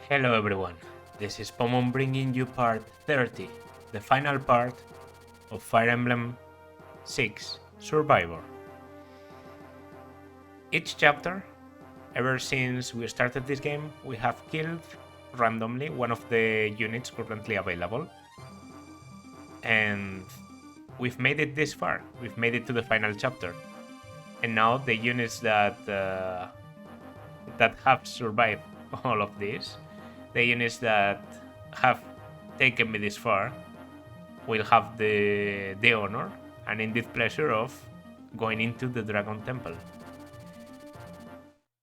Hello everyone, this is Pomon bringing you part 30, the final part of Fire Emblem 6 Survivor. Each chapter, ever since we started this game, we have killed randomly one of the units currently available. And we've made it this far, we've made it to the final chapter. And now the units that have survived all of this, the units that have taken me this far, will have the honor and indeed pleasure of going into the Dragon Temple.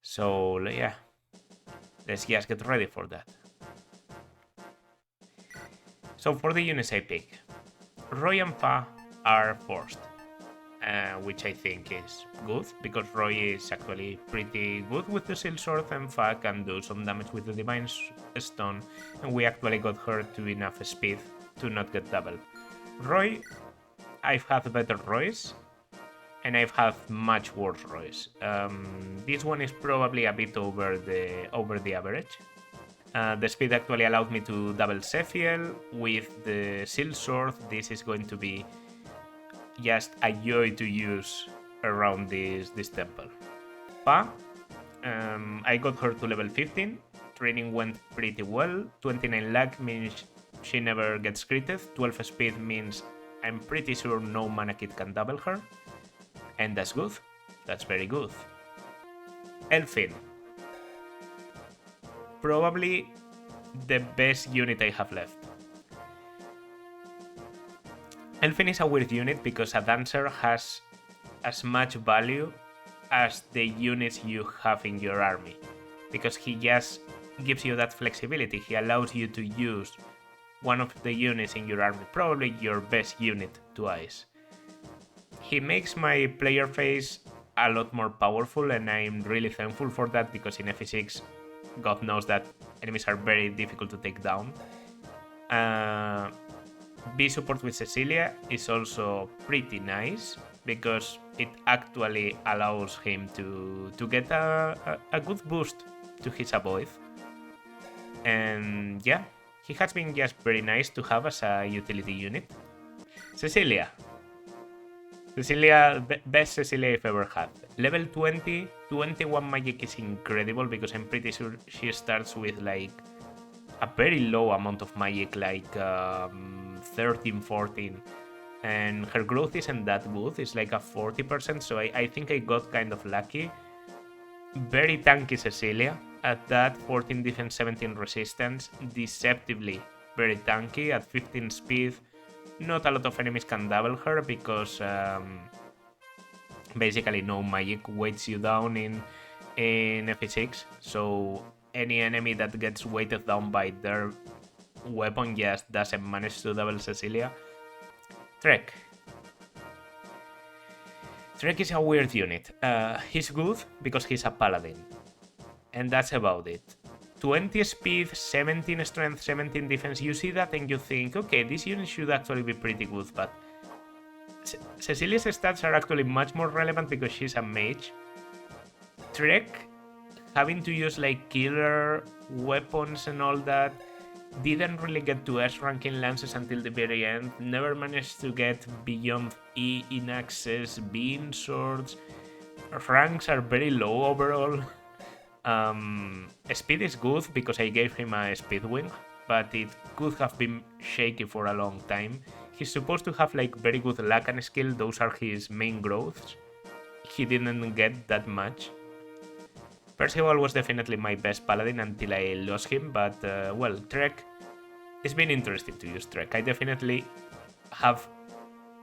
So yeah, let's just get ready for that. So for the units I pick, Roy and Fa are forced, which I think is good, because Roy is actually pretty good with the Seal Sword and Fa can do some damage with the Divine Stone, and we actually got her to enough speed to not get double. Roy, I've had better Roys, and I've had much worse Roys. This one is probably a bit over the average. The speed actually allowed me to double Sephiel. With the Seal Sword, this is going to be just a joy to use around this temple. Fa, I got her to level 15. Training went pretty well. 29 luck means she never gets critted. 12 speed means I'm pretty sure no mana kit can double her. And that's good. That's very good. Elfin. Probably the best unit I have left. Elfin is a weird unit because a dancer has as much value as the units you have in your army, because he just gives you that flexibility. He allows you to use one of the units in your army, probably your best unit, twice. He makes my player phase a lot more powerful, and I'm really thankful for that, because in FE6, God knows that enemies are very difficult to take down. B support with Cecilia is also pretty nice, because it actually allows him to get a good boost to his avoid. And yeah, he has been just very nice to have as a utility unit. Cecilia, best Cecilia I've ever had. Level 20, 21 magic is incredible, because I'm pretty sure she starts with like a very low amount of magic, like 13, 14. And her growth isn't that good, it's like a 40%, so I think I got kind of lucky. Very tanky Cecilia, at that 14 defense, 17 resistance, deceptively very tanky. At 15 speed, not a lot of enemies can double her, because basically no magic weights you down in FE6, so any enemy that gets weighted down by their weapon just doesn't manage to double Cecilia. Trek. Trek is a weird unit. He's good because he's a paladin, and that's about it. 20 speed, 17 strength, 17 defense. You see that and you think, okay, this unit should actually be pretty good, but Cecilia's stats are actually much more relevant because she's a mage. Trek, having to use like killer weapons and all that, didn't really get to S ranking lances until the very end, never managed to get beyond E in access, B in swords. Ranks are very low overall. Speed is good because I gave him a speed wing, but it could have been shaky for a long time. He's supposed to have like very good luck and skill, those are his main growths. He didn't get that much. Percival was definitely my best paladin until I lost him, but well, Trek, it's been interesting to use Trek. I definitely have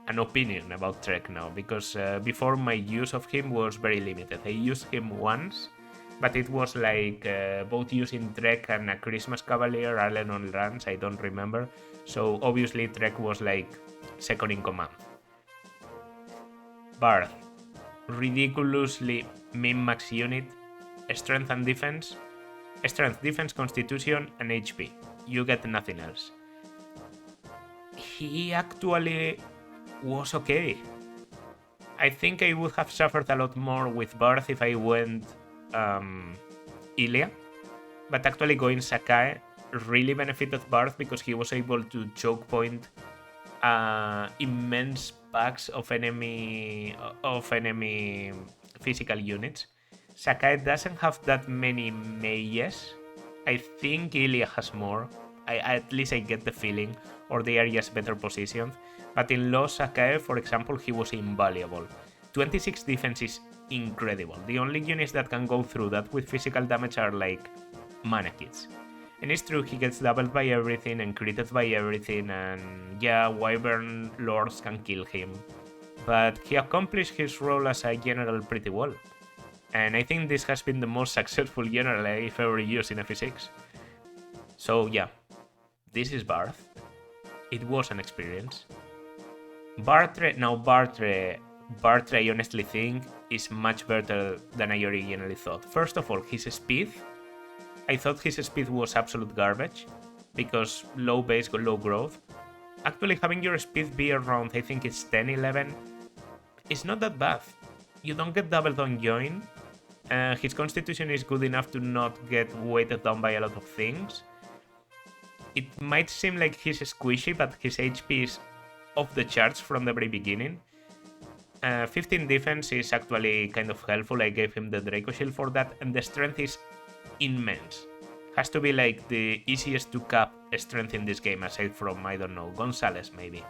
an opinion about Trek now, because before my use of him was very limited. I used him once, but it was like both using Trek and a Christmas Cavalier, Allen on runs, I don't remember. So obviously Trek was like second in command. Barth, ridiculously min-max unit. Strength and defense. Strength, defense, constitution, and HP. You get nothing else. He actually was okay. I think I would have suffered a lot more with Barth if I went Ilia, But actually going Sakai really benefited Barth because he was able to choke point immense packs of enemy physical units. Sakai doesn't have that many mages. I think Ilya has more. At least I get the feeling, or they are just better positioned. But in low Sakai, for example, he was invaluable. 26 defense is incredible. The only units that can go through that with physical damage are like mana kids. And it's true, he gets doubled by everything and critted by everything, and yeah, Wyvern Lords can kill him. But he accomplished his role as a general pretty well. And I think this has been the most successful general I've ever used in FE6. So yeah, this is Barth. It was an experience. Bartre, I honestly think is much better than I originally thought. First of all, his speed. I thought his speed was absolute garbage because low base, low growth. Actually, having your speed be around, I think it's 10, 11, it's not that bad. You don't get doubled on join. His constitution is good enough to not get weighted down by a lot of things. It might seem like he's squishy, but his HP is off the charts from the very beginning. 15 defense is actually kind of helpful. I gave him the Draco Shield for that, and the strength is immense. Has to be like the easiest to cap strength in this game, aside from, I don't know, Gonzalez maybe.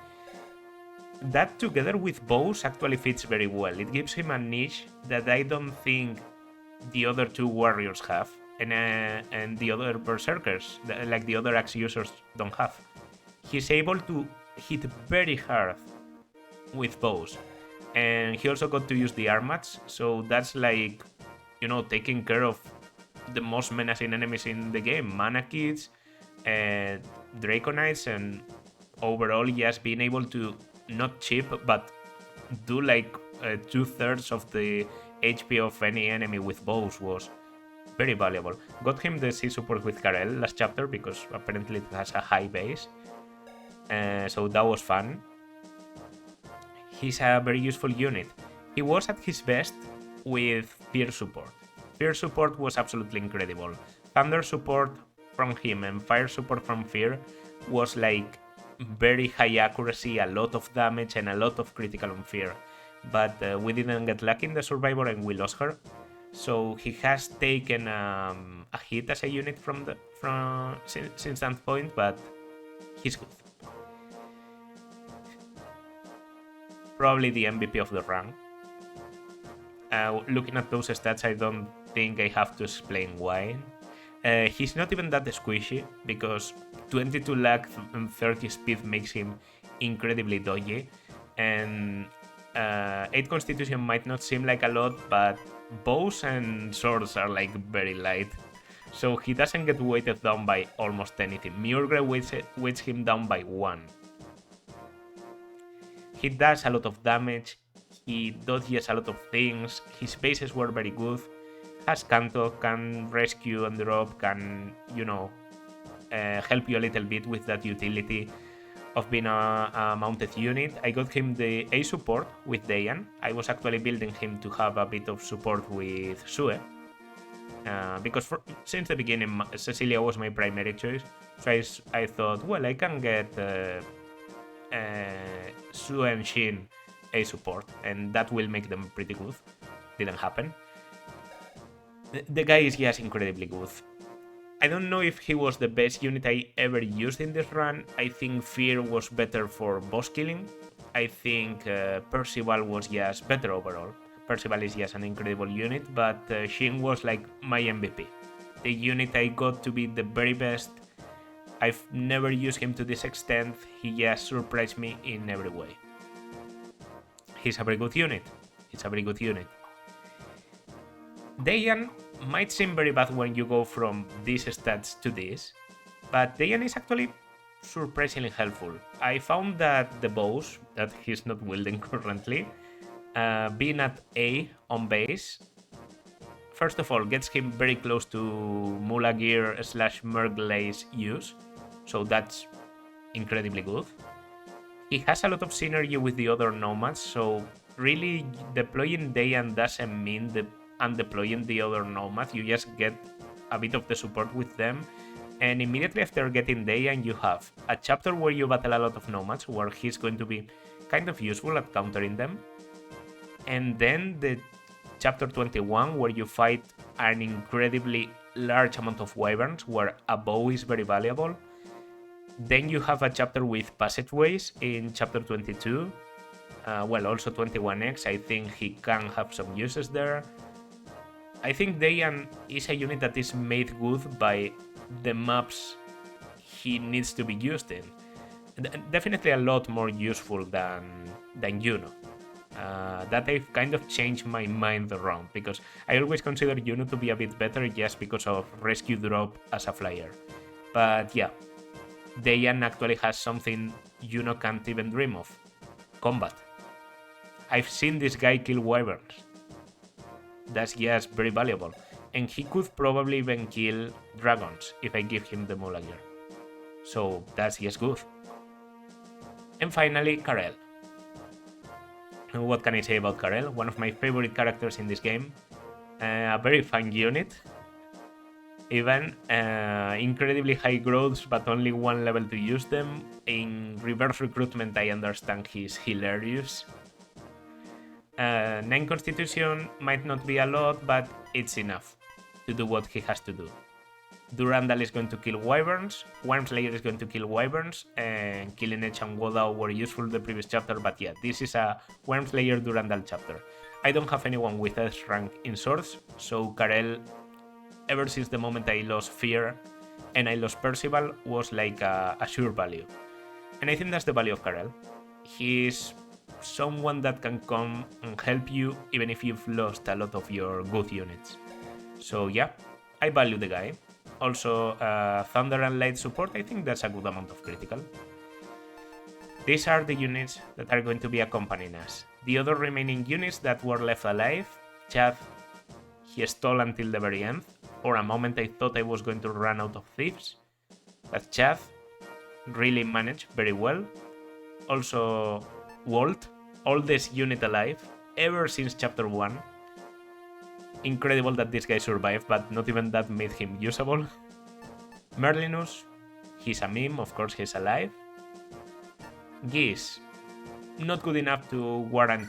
That together with bows actually fits very well. It gives him a niche that I don't think the other two warriors have, and the other berserkers, like the other axe users, don't have. He's able to hit very hard with bows, and he also got to use the armats, so that's like, you know, taking care of the most menacing enemies in the game, mana kids, Draconites, and overall just being able to not chip but do like 2/3 of the HP of any enemy with bows was very valuable. Got him the C support with Karel last chapter because apparently it has a high base, so that was fun. He's a very useful unit. He was at his best with Fear support. Fear support was absolutely incredible. Thunder support from him and Fire support from Fear was like very high accuracy, a lot of damage, and a lot of critical on Fear. But we didn't get lucky in the Survivor and we lost her. So he has taken a hit as a unit since that point, but he's good. Probably the MVP of the run. Looking at those stats, I don't think I have to explain why. He's not even that squishy because 22 lag and 30 speed makes him incredibly dodgy, and 8 constitution might not seem like a lot, but bows and swords are like very light, so he doesn't get weighted down by almost anything. Murgre weights him down by 1. He does a lot of damage, he dodges a lot of things, his bases were very good, has Kanto, can rescue and drop, can, you know, help you a little bit with that utility of being a mounted unit. I got him the A support with Dayan. I was actually building him to have a bit of support with Sue, because since the beginning Cecilia was my primary choice, so I thought, well, I can get Sue and Shin A support, and that will make them pretty good. Didn't happen. The guy is just incredibly good. I don't know if he was the best unit I ever used in this run. I think Fear was better for boss killing. I think Percival was just better overall. Percival is just an incredible unit, but Shin was like my MVP. The unit I got to be the very best. I've never used him to this extent. He just surprised me in every way. He's a very good unit. Dayan might seem very bad when you go from these stats to this, but Dayan is actually surprisingly helpful. I found that the bows that he's not wielding currently, being at A on base, first of all gets him very close to Mula Gear / Merglaze use, so that's incredibly good. He has a lot of synergy with the other nomads, so really deploying Dayan doesn't mean undeploying the other nomad. You just get a bit of the support with them. And immediately after getting Dayan, you have a chapter where you battle a lot of nomads, where he's going to be kind of useful at countering them. And then the chapter 21, where you fight an incredibly large amount of wyverns, where a bow is very valuable. Then you have a chapter with passageways in chapter 22. Well, also 21x, I think he can have some uses there. I think Dayan is a unit that is made good by the maps he needs to be used in. Definitely a lot more useful than Juno. That I've kind of changed my mind around, because I always consider Juno to be a bit better just because of rescue drop as a flyer. But yeah, Dayan actually has something Juno can't even dream of: combat. I've seen this guy kill wyverns. That's just very valuable. And he could probably even kill dragons if I give him the Mula gear. So that's just good. And finally, Karel. What can I say about Karel? One of my favorite characters in this game. A very fun unit. Even incredibly high growths, but only one level to use them. In reverse recruitment, I understand he's hilarious. 9 constitution might not be a lot, but it's enough to do what he has to do. Durandal is going to kill wyverns, Wormslayer is going to kill wyverns, and Killing Edge and Wodao were useful in the previous chapter, but yeah, this is a Wormslayer Durandal chapter. I don't have anyone with S rank in swords, so Karel, ever since the moment I lost Fear and I lost Percival, was like a sure value. And I think that's the value of Karel. He's someone that can come and help you even if you've lost a lot of your good units. So yeah, I value the guy. Also, Thunder and Light support, I think that's a good amount of critical. These are the units that are going to be accompanying us. The other remaining units that were left alive, Chad, he stalled until the very end. For a moment I thought I was going to run out of thieves, but Chad really managed very well. Also, Walt, oldest unit alive ever since chapter 1. Incredible that this guy survived, but not even that made him usable. Merlinus, he's a meme, of course he's alive. Geese, not good enough to warrant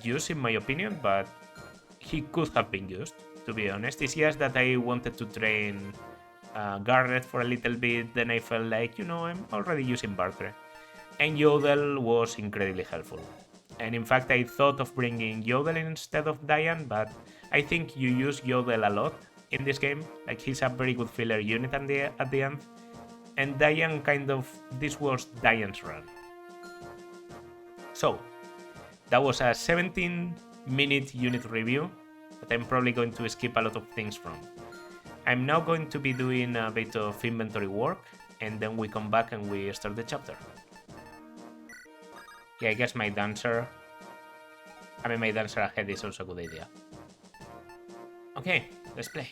use in my opinion, but he could have been used, to be honest. It's just that I wanted to train Garrett for a little bit, then I felt like, I'm already using Bartre. And Yodel was incredibly helpful. And in fact, I thought of bringing Yodel instead of Dayan, but I think you use Yodel a lot in this game. Like, he's a very good filler unit at the end. And Dayan this was Dayan's run. So, that was a 17-minute unit review that I'm probably going to skip a lot of things from. I'm now going to be doing a bit of inventory work, and then we come back and we start the chapter. Yeah, I guess my dancer ahead is also a good idea. Okay, let's play.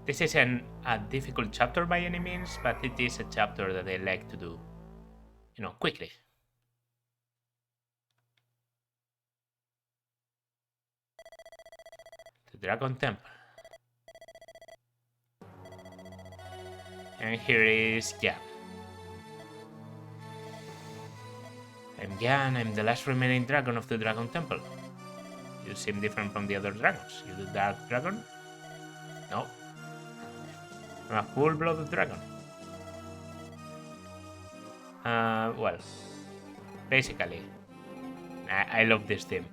This isn't a difficult chapter by any means, but it is a chapter that I like to do, quickly. The Dragon Temple. And here is Jan. I'm Jan, I'm the last remaining dragon of the Dragon Temple. You seem different from the other dragons. You the Dark Dragon? No. I'm a full-blooded dragon. Well, basically, I love this theme.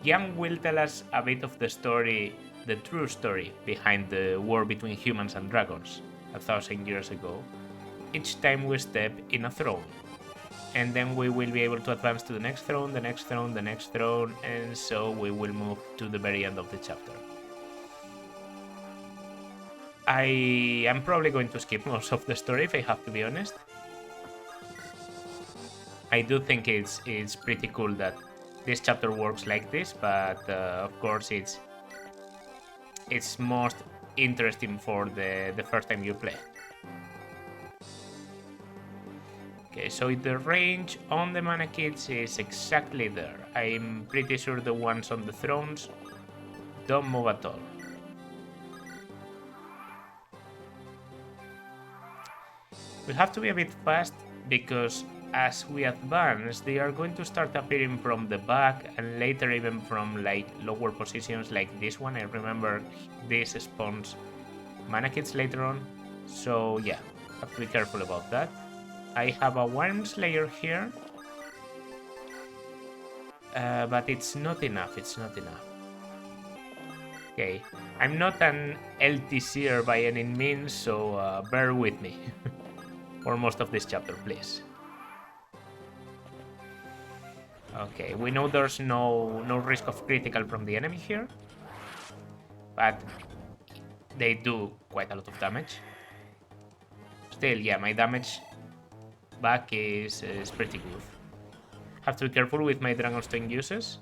Jan will tell us a bit of the story, the true story behind the war between humans and dragons 1,000 years ago, each time we step in a throne. And then we will be able to advance to the next throne, the next throne, the next throne, and so we will move to the very end of the chapter. I am probably going to skip most of the story if I have to be honest. I do think it's pretty cool that this chapter works like this, but of course it's most interesting for the first time you play. Okay, so the range on the mana kits is exactly there. I'm pretty sure the ones on the thrones don't move at all. We have to be a bit fast because as we advance, they are going to start appearing from the back and later even from like lower positions like this one. I remember this spawns mana kits later on. So yeah, have to be careful about that. I have a Worm Slayer here. But it's not enough, it's not enough. Okay, I'm not an LTCer by any means, so bear with me for most of this chapter, please. Okay, we know there's no risk of critical from the enemy here, but they do quite a lot of damage. Still, yeah, my damage back is pretty good. Have to be careful with my Dragonstone uses.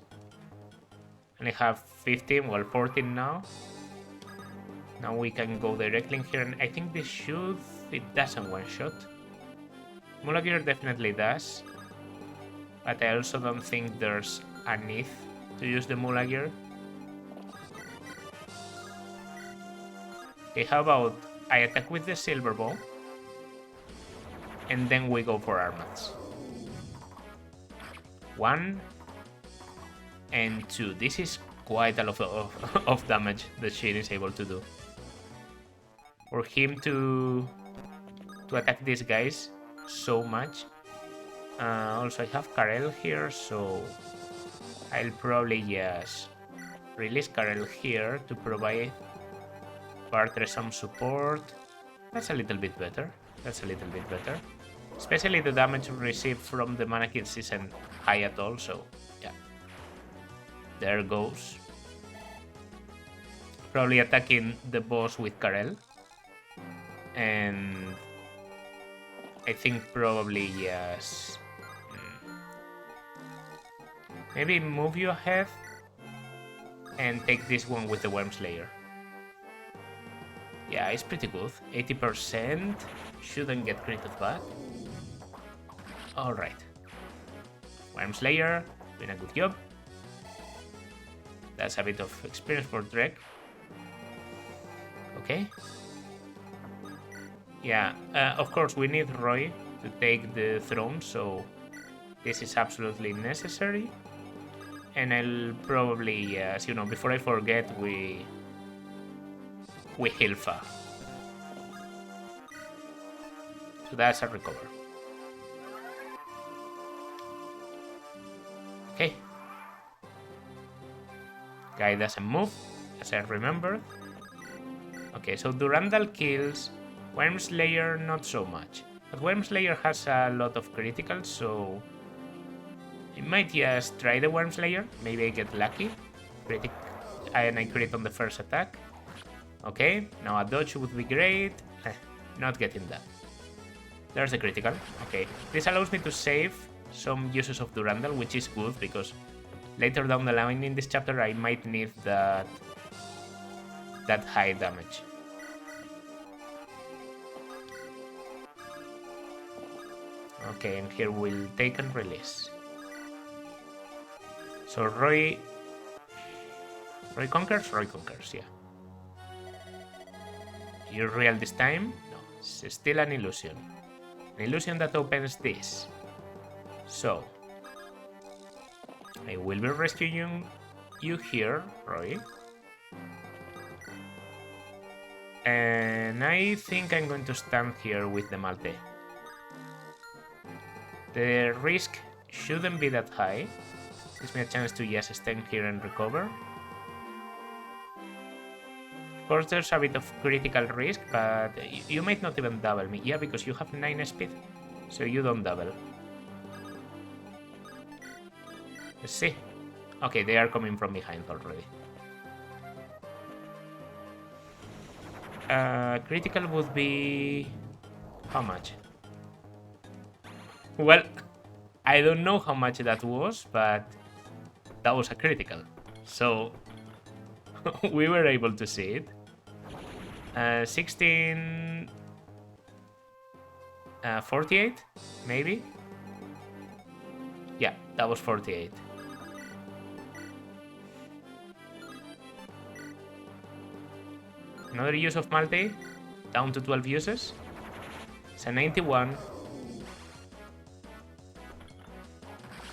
And I have 15, well 14 now. Now we can go directly in here, and I think this should... it doesn't one-shot. Mulagear definitely does. But I also don't think there's a need to use the Mulagear. Okay, how about I attack with the Silver Bow, and then we go for Armads. 1 and 2. This is quite a lot of damage that Shin is able to do. For him to attack these guys so much. Also, I have Karel here, so I'll probably just release Karel here to provide Bartre some support. That's a little bit better. That's a little bit better. Especially the damage received from the mana kits isn't high at all, so yeah. There goes. Probably attacking the boss with Karel. And I think probably yes. Maybe move you ahead and take this one with the Worm Slayer. Yeah, it's pretty good. 80%. Shouldn't get critted back. Alright. Worm Slayer, doing a good job. That's a bit of experience for Drek. Okay. Yeah, of course we need Roy to take the throne, so this is absolutely necessary. And I'll probably, as you know, before I forget, we heal Fa. So that's a recover. Okay. Guy doesn't move, as I remember. Okay, so Durandal kills. Worm Slayer not so much. But Worm Slayer has a lot of criticals, so I might just try the Worm Slayer. Maybe I get lucky. And I crit on the first attack. Okay, now a dodge would be great. Not getting that. There's a critical. Okay, this allows me to save some uses of Durandal, which is good because later down the line in this chapter I might need that high damage. Okay, and here we'll take and release. So Roy conquers? Roy conquers, yeah. You're real this time? No, it's still an illusion. An illusion that opens this. So, I will be rescuing you here, Roy. And I think I'm going to stand here with the Malte. The risk shouldn't be that high. Gives me a chance to just stand here and recover. Of course, there's a bit of critical risk, but you might not even double me. Yeah, because you have 9 speed, so you don't double. Let's see. Okay, they are coming from behind already. Critical would be... how much? Well, I don't know how much that was, but that was a critical. So, we were able to see it. 16... 48, maybe? Yeah, that was 48. Another use of Malte, down to 12 uses. It's a 91.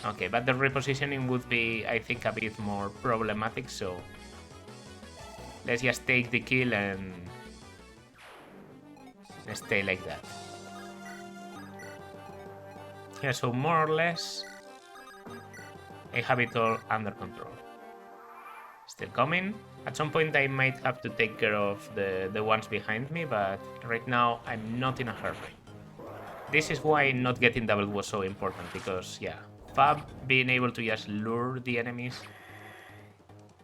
Okay, but the repositioning would be, I think, a bit more problematic, so let's just take the kill and stay like that. Yeah, so more or less I have it all under control. Still coming. At some point I might have to take care of the ones behind me, but right now I'm not in a hurry. This is why not getting doubled was so important, because yeah, Fab being able to just lure the enemies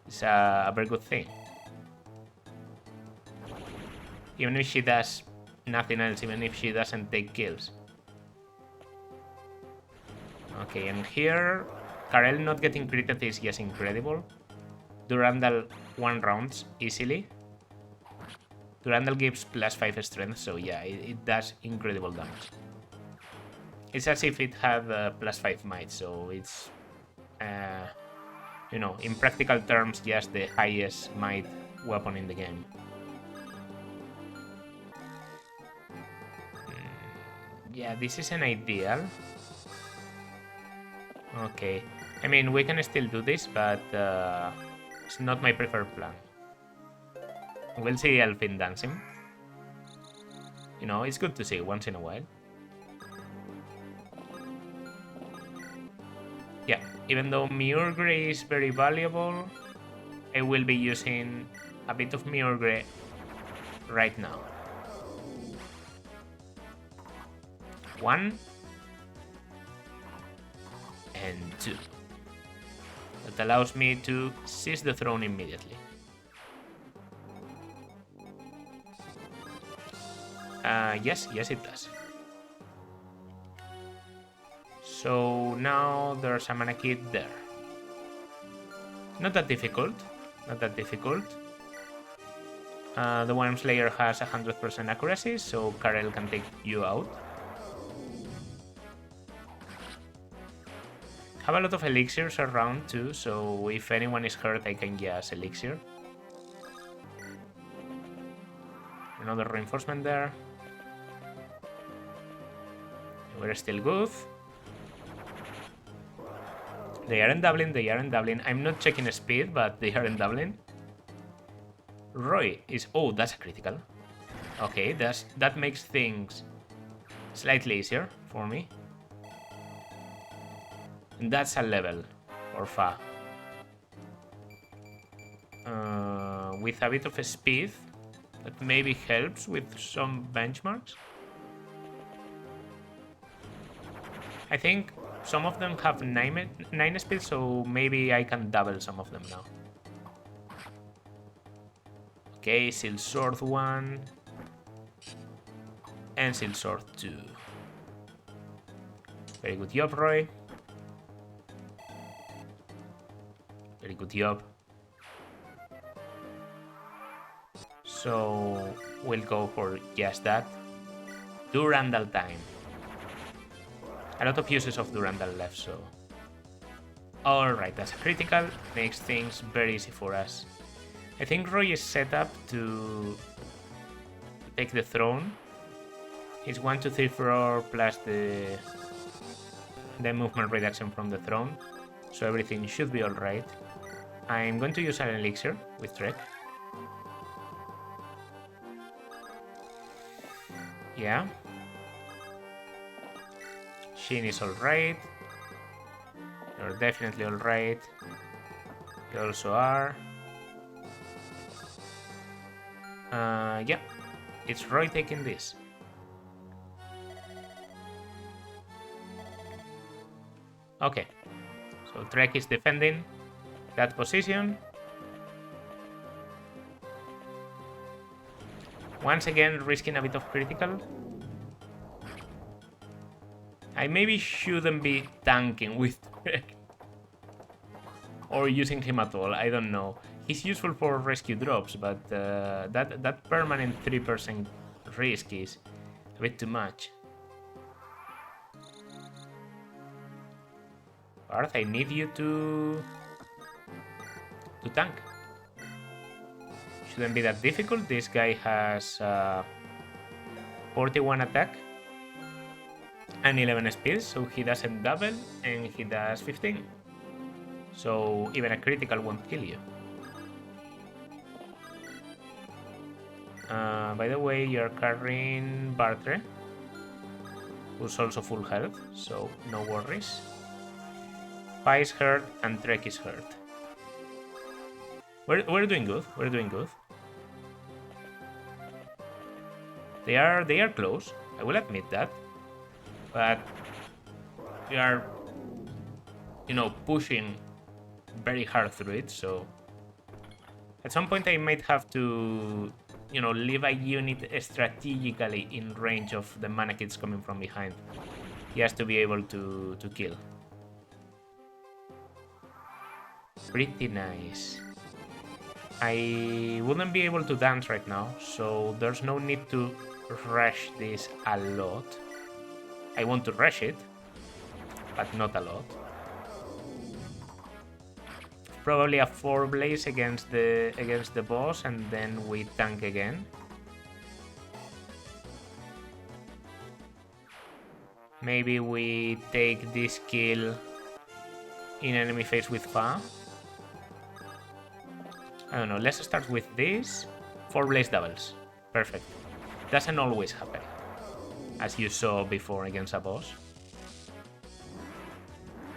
is a very good thing. Even if she does nothing else, even if she doesn't take kills. Okay, and here, Karel not getting critted is just incredible. Durandal 1 rounds easily. Durandal gives +5 strength, so yeah, it does incredible damage. It's as if it had +5 might, so it's, you know, in practical terms, just the highest might weapon in the game. Yeah, this isn't ideal. Okay, I mean, we can still do this, but it's not my preferred plan. We'll see Elfin dancing. You know, it's good to see once in a while. Yeah, even though Miurgre is very valuable, I will be using a bit of Miurgre right now. 1 and 2. That allows me to seize the throne immediately. Yes, it does. So now there's a mana kit there. Not that difficult. Not that difficult. The Worm Slayer has 100% accuracy, so Karel can take you out. Have a lot of elixirs around too, so if anyone is hurt, I can just elixir. Another reinforcement there. We're still good. They aren't doubling, they aren't doubling. I'm not checking speed, but they aren't doubling. Roy is... Oh, that's a critical. Okay, that makes things slightly easier for me. And that's a level for Fa. With a bit of speed, that maybe helps with some benchmarks. I think some of them have 9 speed, so maybe I can double some of them now. Okay, Seal Sword 1 and Seal Sword 2. Very good job, Roy. Very good job. So we'll go for just that. Durandal time. A lot of uses of Durandal left, so... Alright, that's a critical. Makes things very easy for us. I think Roy is set up to take the throne. It's 1, 2, 3, 4 plus the movement reduction from the throne. So everything should be alright. I'm going to use an elixir with Trek. Yeah. Shin is alright. You're definitely alright. You also are. Yeah. It's Roy taking this. Okay. So Trek is defending that position. Once again, risking a bit of critical. I maybe shouldn't be tanking with Trek. Or using him at all, I don't know. He's useful for rescue drops, but that permanent 3% risk is a bit too much. Barth, I need you to tank. Shouldn't be that difficult. This guy has 41 attack and 11 speed, so he doesn't double, and he does 15. So even a critical won't kill you. By the way, you're carrying Bartre, who's also full health, so no worries. Pi is hurt and Trek is hurt. We're doing good. We're doing good. They are close. I will admit that, but we are, pushing very hard through it. So at some point I might have to, leave a unit strategically in range of the mana kids coming from behind. He has to be able to kill. Pretty nice. I wouldn't be able to dance right now, so there's no need to rush this a lot. I want to rush it, but not a lot. Probably a 4 blaze against the boss, and then we tank again. Maybe we take this kill in enemy phase with Fa. I don't know, let's start with this. 4 blaze doubles. Perfect. Doesn't always happen, as you saw before against a boss.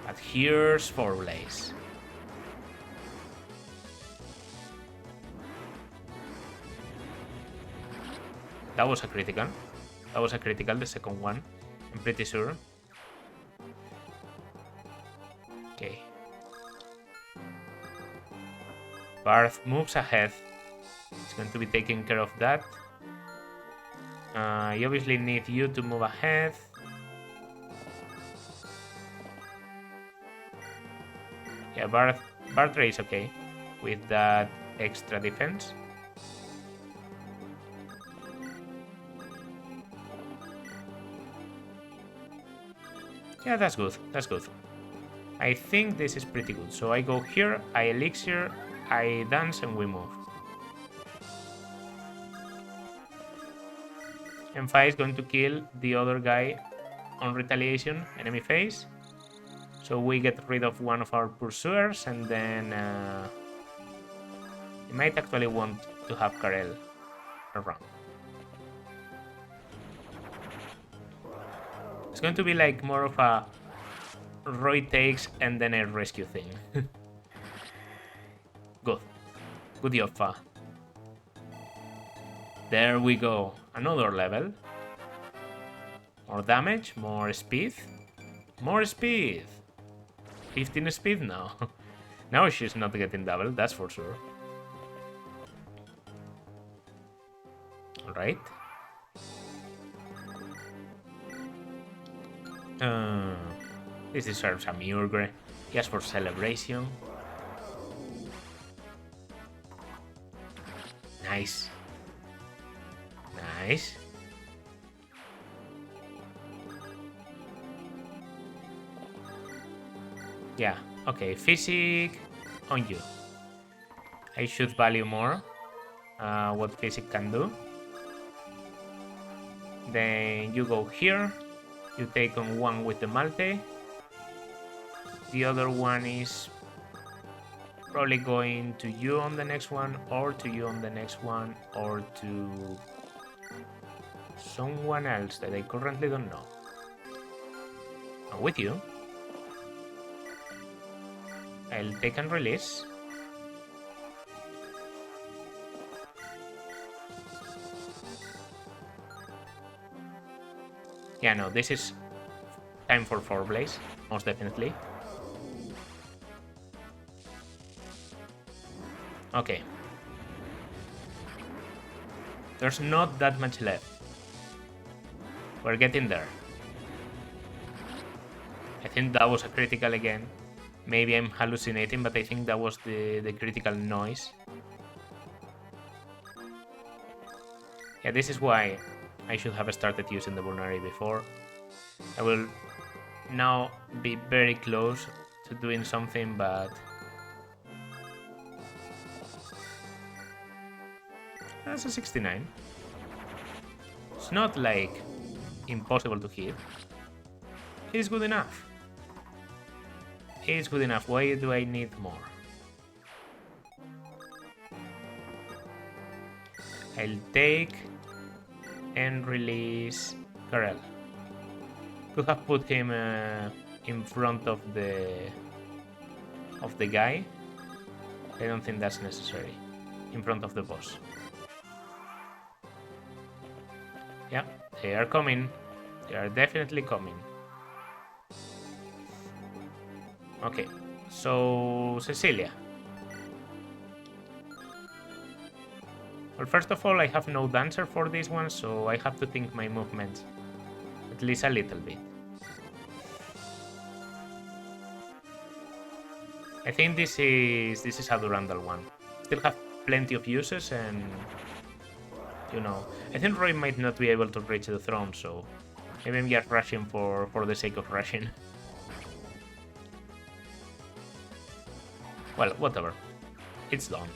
But here's 4 blaze. That was a critical. That was a critical, the second one. I'm pretty sure. Okay. Barth moves ahead. He's going to be taking care of that. I obviously need you to move ahead. Yeah, Bartre is okay with that extra defense. Yeah, that's good. That's good. I think this is pretty good. So I go here, I elixir, I dance, and we move. M5 is going to kill the other guy on retaliation, enemy phase. So we get rid of one of our pursuers, and then he might actually want to have Karel around. It's going to be like more of a Roy takes and then a rescue thing. Good. Good job, Fa. There we go. Another level. More damage, more speed. More speed. 15 speed now. Now she's not getting double, that's for sure. Alright. This deserves a Murgre, just for celebration. Nice. Nice. Yeah, okay, physic on you. I should value more what physic can do. Then you go here. You take on one with the Malte. The other one is probably going to you on the next one, or to you on the next one, or to someone else that I currently don't know. I'm with you. I'll take and release. Yeah, no, this is time for 4 blaze, most definitely. Okay. There's not that much left. We're getting there. I think that was a critical again. Maybe I'm hallucinating, but I think that was the critical noise. Yeah, this is why I should have started using the Vulnerary before. I will now be very close to doing something, but that's a 69. It's not like impossible to hit. It's good enough. It's good enough. Why do I need more? I'll take and release Karel. Could have put him in front of the guy. I don't think that's necessary. In front of the boss. Yeah, they are coming. They are definitely coming. Okay, so Cecilia. Well, first of all, I have no dancer for this one, so I have to think my movements at least a little bit. I think this is a Durandal one. Still have plenty of uses, and you know, I think Roy might not be able to reach the throne, so maybe I'm just rushing for the sake of rushing. Well, whatever. It's done.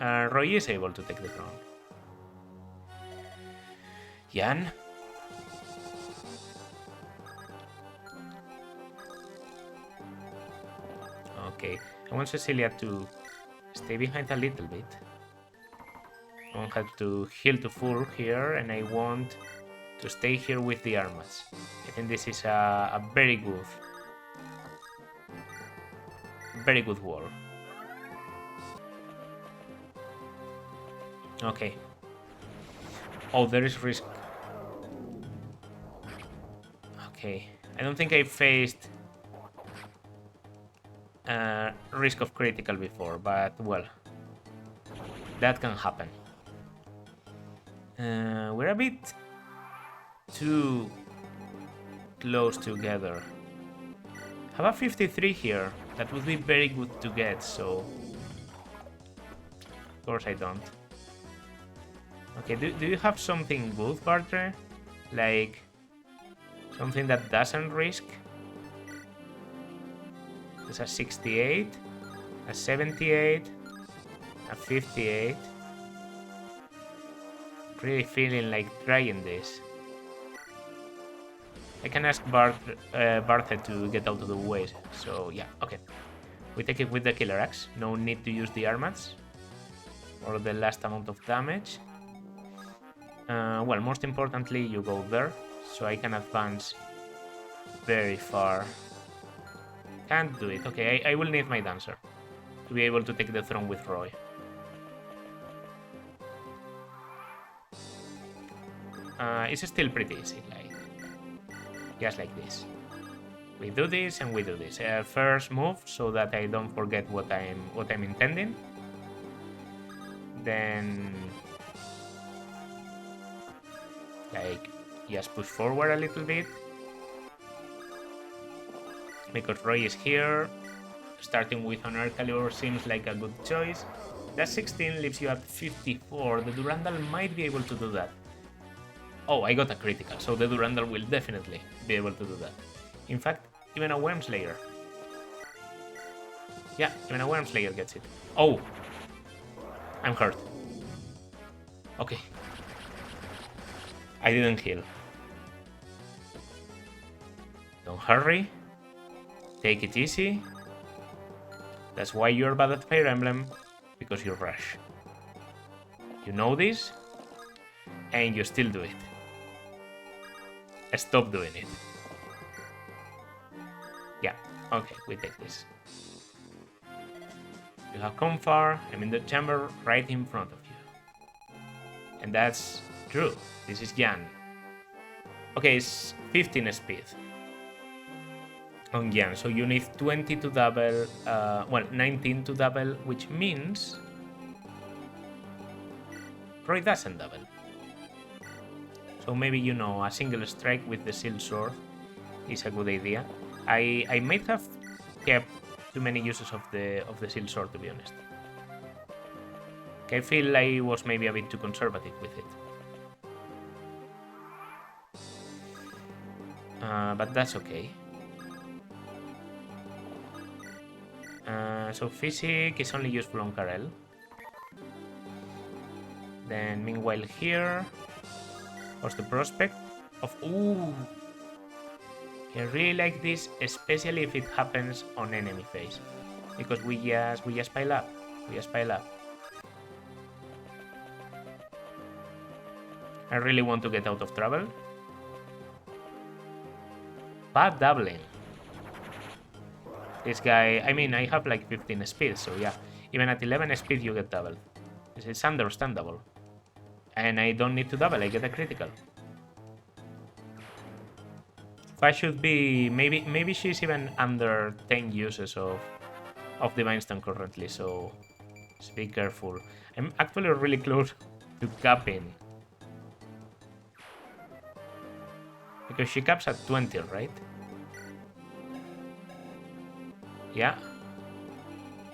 Roy is able to take the throne. Jan? Okay, I want Cecilia to stay behind a little bit. I want her to heal to full here, and I want to stay here with the armas. I think this is a very good wall. Okay. Oh, there is risk. Okay, I don't think I faced risk of critical before, but well, that can happen. We're a bit too close together. Have a 53 here. That would be very good to get, so of course I don't. Okay, do you have something good, Bartre? Like something that doesn't risk? There's a 68, a 78, a 58. Really feeling like trying this. I can ask Barthe to get out of the way, so yeah, okay. We take it with the Killer Axe. No need to use the armats or the last amount of damage. Well, most importantly, you go there, so I can advance very far. Can't do it. Okay, I will need my dancer to be able to take the throne with Roy. It's still pretty easy, like just like this. We do this and we do this. First move, so that I don't forget what I'm intending. Then, like, just push forward a little bit. Because Roy is here. Starting with an Excalibur seems like a good choice. That 16 leaves you at 54. The Durandal might be able to do that. Oh, I got a critical, so the Durandal will definitely be able to do that. In fact, even a Wormslayer. Yeah, even a Wormslayer gets it. Oh! I'm hurt. Okay. I didn't heal. Don't hurry. Take it easy. That's why you're bad at Fire Emblem, because you rush. You know this, and you still do it. Stop doing it. Yeah, okay, we take this. You have come far. I'm in the chamber right in front of you. And that's true. This is Jan. Okay, it's 15 speed on Jan, so you need 20 to double, well, 19 to double, which means Roy doesn't double. So maybe, you know, a single strike with the Shield Sword is a good idea. I might have kept too many uses of the Shield Sword, to be honest. I feel I was maybe a bit too conservative with it. But that's okay. So Physic is only useful on Karel. Then meanwhile here, What's the prospect of... Ooh! I really like this, especially if it happens on enemy phase. Because we just pile up. We just pile up. I really want to get out of trouble. But doubling. This guy, I mean, I have like 15 speed, so yeah. Even at 11 speed, you get double. It's understandable. And I don't need to double, I get a critical. Fa should be... Maybe she's even under 10 uses of Divine Stone currently, so just be careful. I'm actually really close to capping. Because she caps at 20, right? Yeah.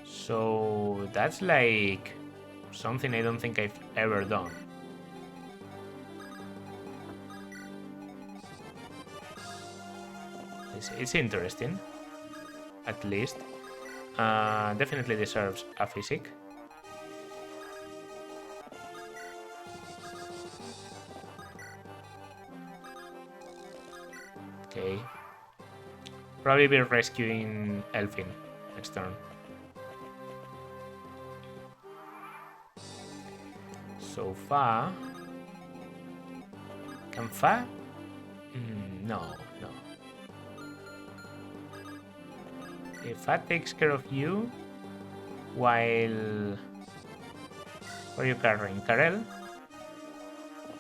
So that's like something I don't think I've ever done. It's interesting, at least. Definitely deserves a physic. Okay. Probably be rescuing Elfin next turn. So Fa... Can Fa? No. If Fa takes care of you, while... What are you carrying? Karel?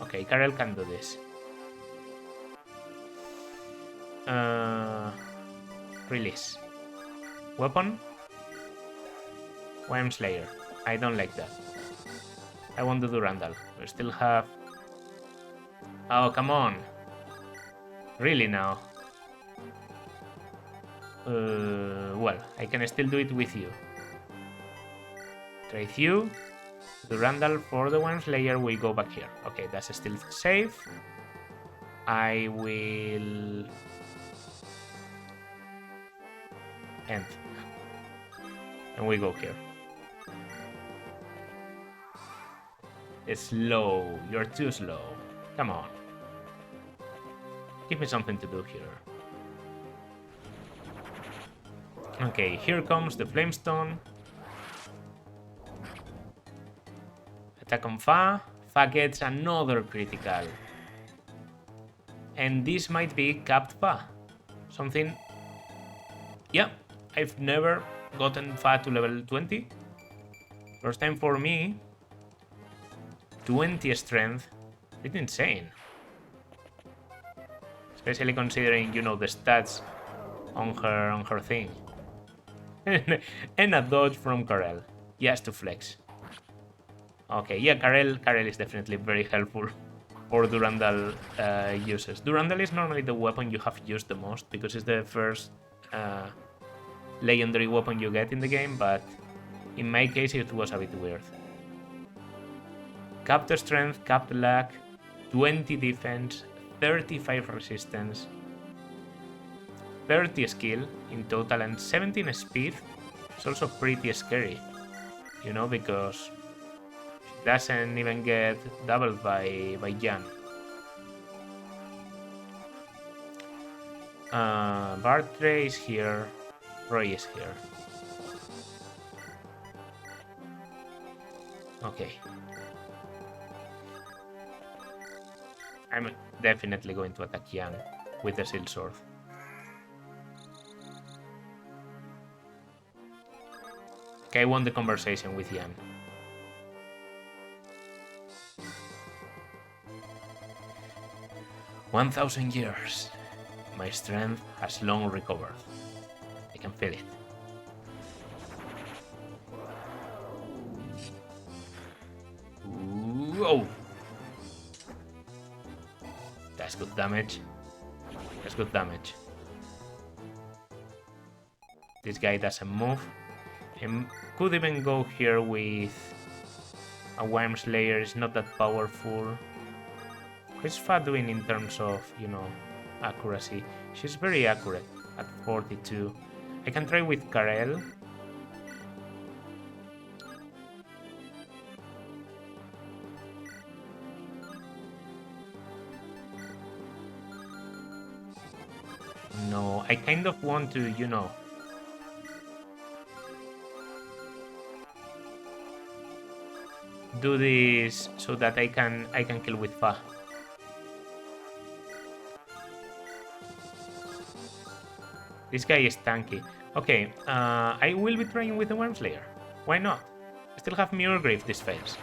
Okay, Karel can do this. Release. Weapon? Worm Slayer. I don't like that. I want to do Randall. We still have... Oh, come on. Really now? Well, I can still do it with you. Trade you. Do Randall for the Worm Slayer. We go back here. Okay, that's still safe. I will... End. And we go here. It's slow. You're too slow. Come on. Give me something to do here. Okay, here comes the Flamestone. Attack on Fa. Fa gets another critical. And this might be capped Fa. Something... Yeah, I've never gotten Fa to level 20. First time for me. 20 strength. It's insane. Especially considering, you know, the stats on her thing. And a dodge from Karel. Yes, to flex. Okay, yeah, Karel is definitely very helpful for Durandal uses. Durandal is normally the weapon you have used the most because it's the first legendary weapon you get in the game, but in my case it was a bit weird. Capped strength, capped luck, 20 defense, 35 resistance, 30 skill in total, and 17 speed. It's also pretty scary, you know, because she doesn't even get doubled by Jan. Bartre is here, Roy is here. Okay. I'm definitely going to attack Jan with the Seal Sword. Okay, I won the conversation with Jan. "1,000 years. My strength has long recovered. I can feel it. Ooh, oh! That's good damage. That's good damage. This guy doesn't move. And could even go here with a Worm Slayer. It's not that powerful. What's Fa doing in terms of, you know, accuracy? She's very accurate at 42. I can try with Karel. know, I kind of want to, you know, do this so that I can kill with Fa. This guy is tanky. Okay, I will be trying with the Wormslayer. Why not? I still have Mirrorgrave if this fails.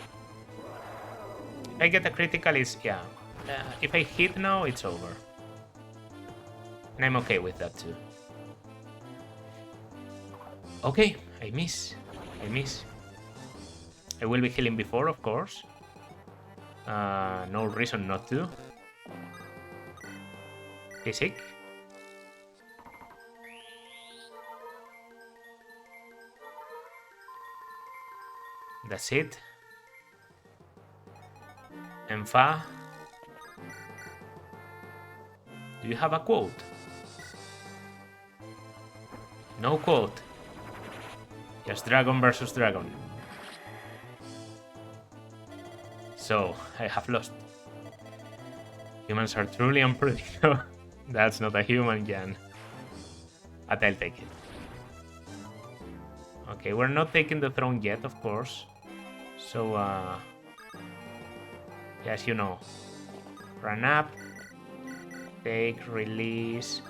If I get a critical, it's... yeah. If I hit now, it's over. And I'm okay with that too. Okay, I miss. I will be healing before, of course. No reason not to. He's sick. That's it. And Fa, do you have a quote? No quote. Just dragon versus dragon. So, I have lost. Humans are truly unpredictable. That's not a human, Jan. But I'll take it. Okay, we're not taking the throne yet, of course. So, as you know, run up, take, release,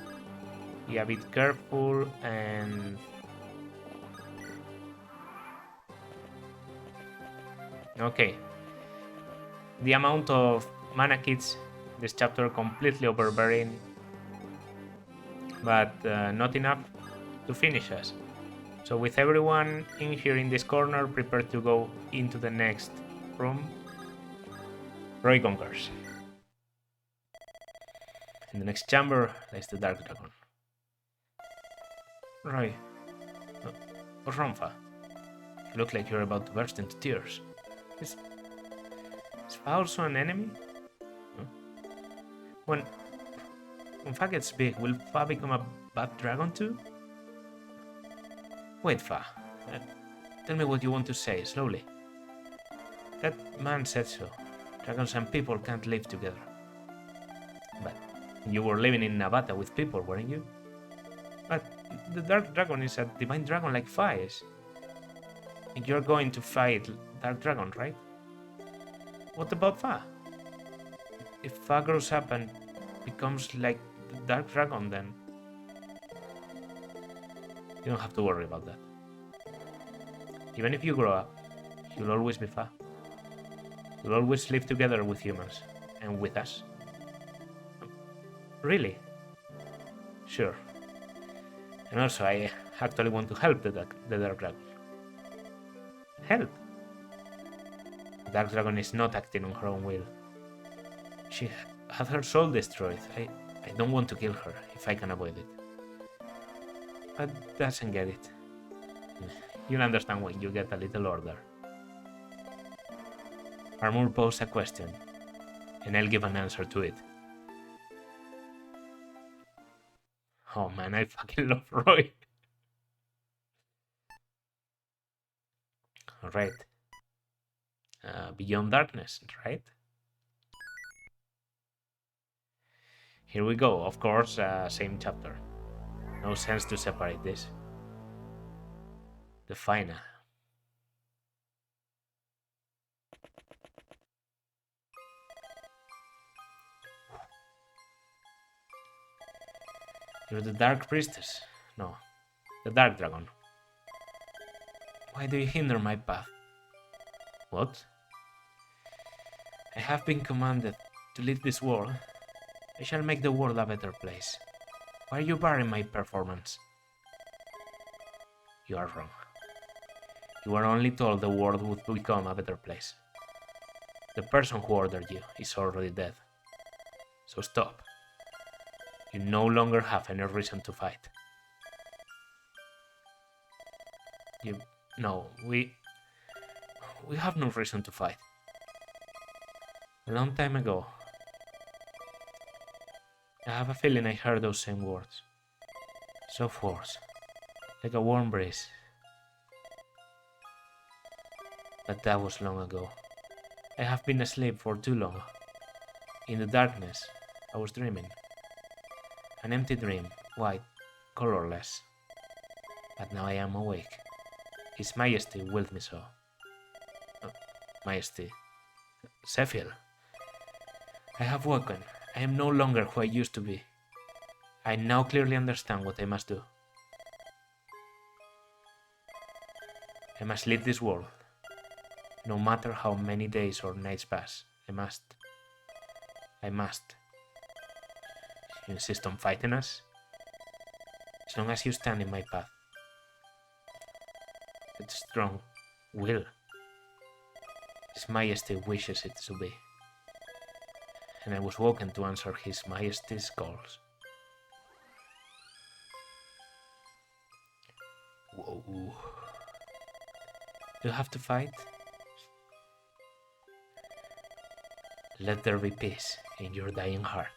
be a bit careful, and... okay. The amount of mana kits this chapter completely overbearing, but not enough to finish us. So with everyone in here in this corner, prepare to go into the next room. Roy conquers. In the next chamber lies the Dark Dragon. Roy. What's wrong, Fa? You look like you're about to burst into tears. Is Fa also an enemy? Huh? When Fa gets big, will Fa become a bad dragon too? Wait, Fa. Tell me what you want to say, slowly. That man said so. Dragons and people can't live together. But you were living in Navata with people, weren't you? But the Dark Dragon is a divine dragon like Fa is. And you're going to fight Dark Dragon, right? What about Fa? If Fa grows up and becomes like the Dark Dragon, then... you don't have to worry about that. Even if you grow up, you'll always be Fa. You'll always live together with humans. And with us. Really? Sure. And also, I actually want to help the Dark Dragon. Help? The Dark Dragon is not acting on her own will. She had her soul destroyed. I don't want to kill her if I can avoid it. But doesn't get it. You'll understand when you get a little older. Armor posed a question, and I'll give an answer to it. Oh man, I fucking love Roy. Alright. Beyond Darkness, right? Here we go, of course, same chapter. No sense to separate this. The final. You're the Dark Priestess. No, the Dark Dragon. Why do you hinder my path? What? I have been commanded to lead this world. I shall make the world a better place. Why are you barring my performance? You are wrong. You were only told the world would become a better place. The person who ordered you is already dead. So stop. You no longer have any reason to fight. No, we have no reason to fight. A long time ago, I have a feeling I heard those same words. Soft words, like a warm breeze. But that was long ago. I have been asleep for too long. In the darkness, I was dreaming. An empty dream, white, colorless. But now I am awake. His Majesty willed me so. Majesty. Zephyr. I have woken. I am no longer who I used to be. I now clearly understand what I must do. I must leave this world. No matter how many days or nights pass, I must. You insist on fighting us? As long as you stand in my path. It's strong will. His Majesty wishes it to be. And I was woken to answer His Majesty's calls. Whoa. You have to fight? Let there be peace in your dying heart.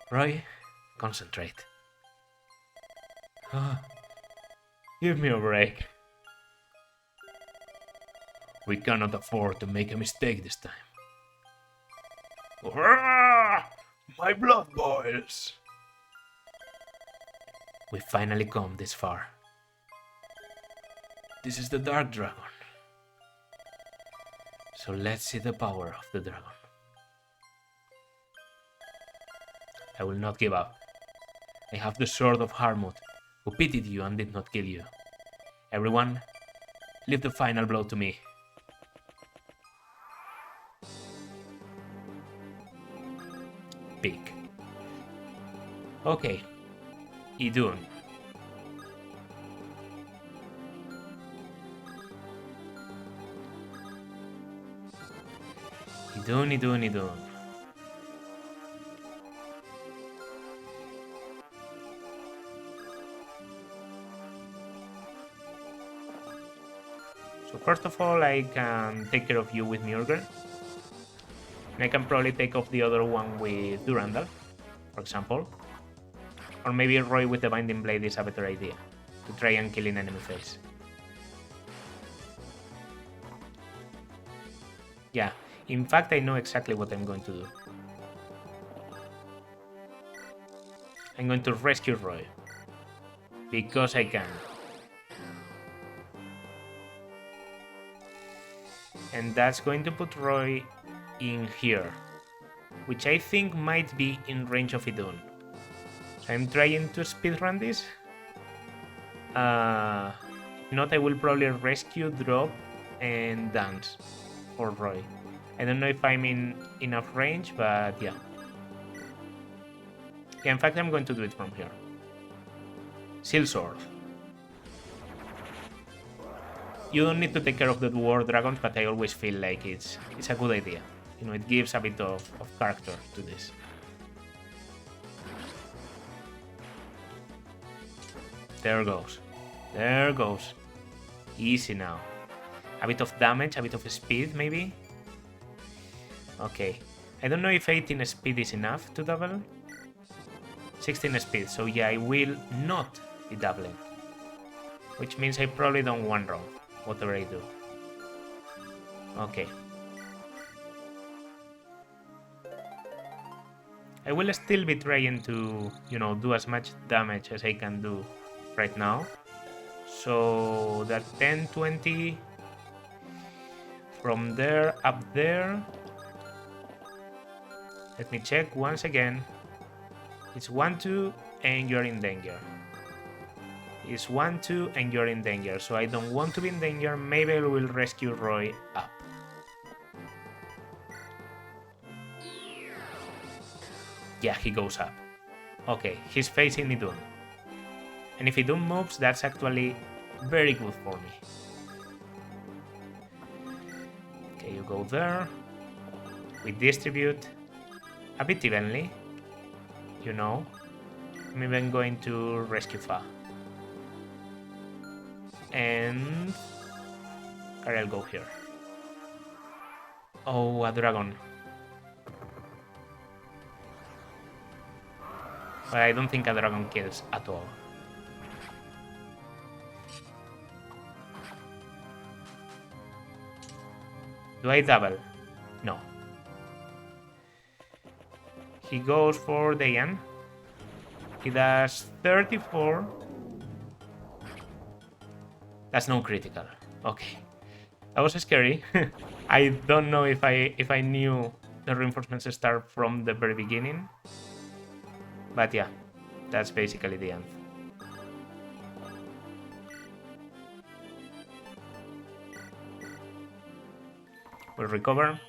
Roy, concentrate. Give me a break. We cannot afford to make a mistake this time. My blood boils. We finally come this far. This is the Dark Dragon. So let's see the power of the dragon. I will not give up. I have the sword of Harmut, who pitied you and did not kill you. Everyone, leave the final blow to me. Pick. Okay. Idun. Idun. So first of all, I can take care of you with Mjolnir. And I can probably take off the other one with Durandal, for example. Or maybe Roy with the Binding Blade is a better idea, to try and kill an enemy face. Yeah, in fact I know exactly what I'm going to do. I'm going to rescue Roy. Because I can. And that's going to put Roy in here, which I think might be in range of Idun. So I'm trying to speedrun this. If not, I will probably rescue, drop, and dance for Roy. I don't know if I'm in enough range, but yeah. Yeah, in fact, I'm going to do it from here. Seal Sword. You don't need to take care of the war dragons, but I always feel like it's a good idea. You know, it gives a bit of character to this. There goes. There goes. Easy now. A bit of damage, a bit of speed, maybe? Okay. I don't know if 18 speed is enough to double. 16 speed, so yeah, I will not be doubling. Which means I probably don't one wrong, whatever I do. Okay. I will still be trying to, you know, do as much damage as I can do right now. So that 10, 20 from there up there. Let me check once again. It's 1, 2, and you're in danger. It's 1, 2, and you're in danger. So I don't want to be in danger. Maybe I will rescue Roy up. Yeah, he goes up. Okay, he's facing Idun. And if Idun moves, that's actually very good for me. Okay, you go there. We distribute a bit evenly. You know. I'm even going to rescue Fa. And I'll go here. Oh, a dragon. But I don't think a dragon kills at all. Do I double? No. He goes for Dayan. He does 34. That's no critical. Okay. That was scary. I don't know if I knew the reinforcements start from the very beginning. But yeah, that's basically the end. We'll recover.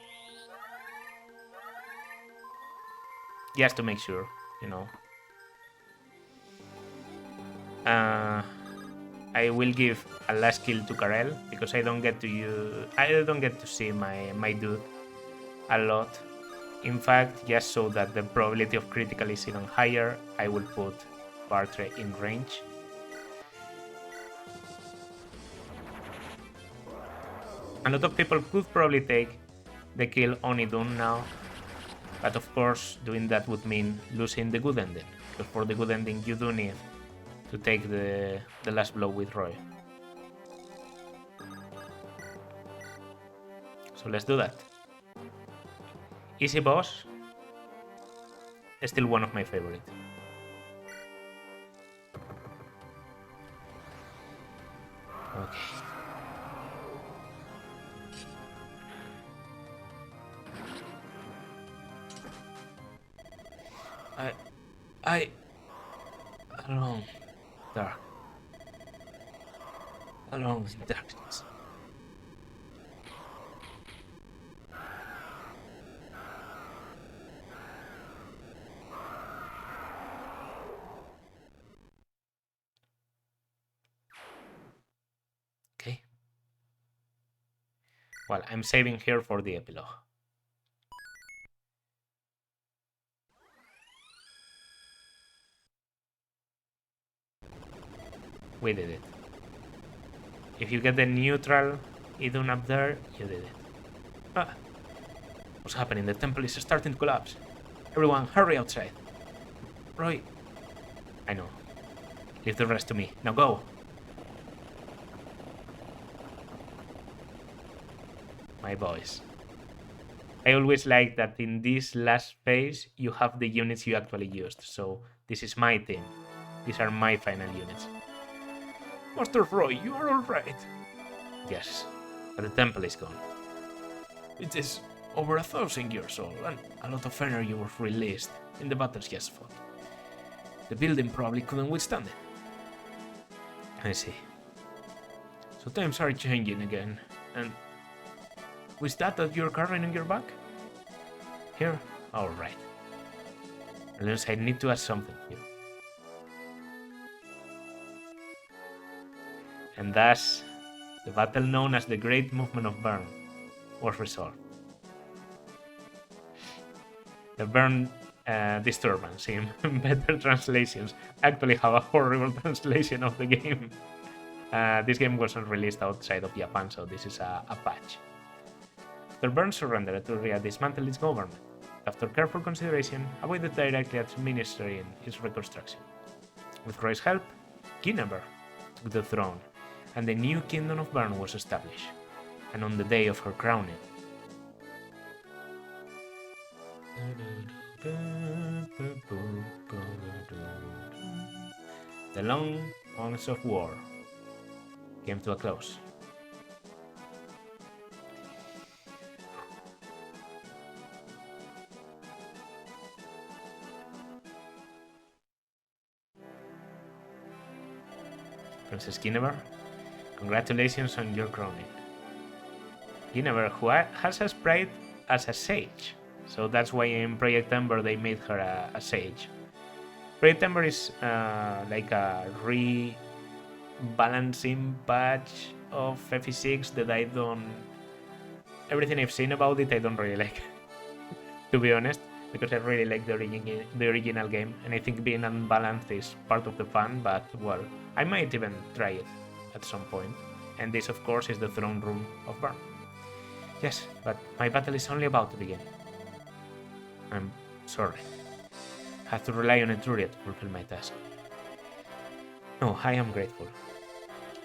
Just to make sure, you know. I will give a last kill to Karel because I don't get to see my dude a lot. In fact, just so that the probability of critical is even higher, I will put Bartre in range. A lot of people could probably take the kill on Idun now, but of course doing that would mean losing the good ending, because for the good ending you do need to take the last blow with Roy. So let's do that. Easy boss, still one of my favorite. Okay. Alone, dark. Alone in darkness. Okay. Well, I'm saving here for the epilogue. We did it. If you get the neutral Idun up there, you did it. Ah. What's happening? The temple is starting to collapse. Everyone, hurry outside. Roy. I know. Leave the rest to me. Now go. My boys. I always like that in this last phase you have the units you actually used. So this is my team. These are my final units. Master Roy, you are alright. Yes, but the temple is gone. It is over 1,000 years old, and a lot of energy was released in the battles just fought. The building probably couldn't withstand it. I see. So times are changing again, and with that you're carrying on your back? Here? Alright. Unless I need to ask something here. And thus, the battle known as the Great Movement of Bern was resolved. The Bern disturbance in better translations actually have a horrible translation of the game. This game wasn't released outside of Japan, so this is a patch. After Bern surrendered, Etruria dismantled its government. After careful consideration, avoided directly administering its reconstruction. With Roy's help, Guinevere took the throne, and the new Kingdom of Bern was established. And on the day of her crowning, the long months of war came to a close. Princess Guinevere, congratulations on your crowning. Guinevere, who has as pride as a sage, so that's why in Project Ember they made her a sage. Project Ember is like a rebalancing patch of FE6 that I don't... Everything I've seen about it I don't really like, to be honest, because I really like the original game, and I think being unbalanced is part of the fun, but well, I might even try it at some point. And this, of course, is the throne room of Bern. Yes, but my battle is only about to begin. I'm sorry. I have to rely on Etruria to fulfill my task. No, I am grateful.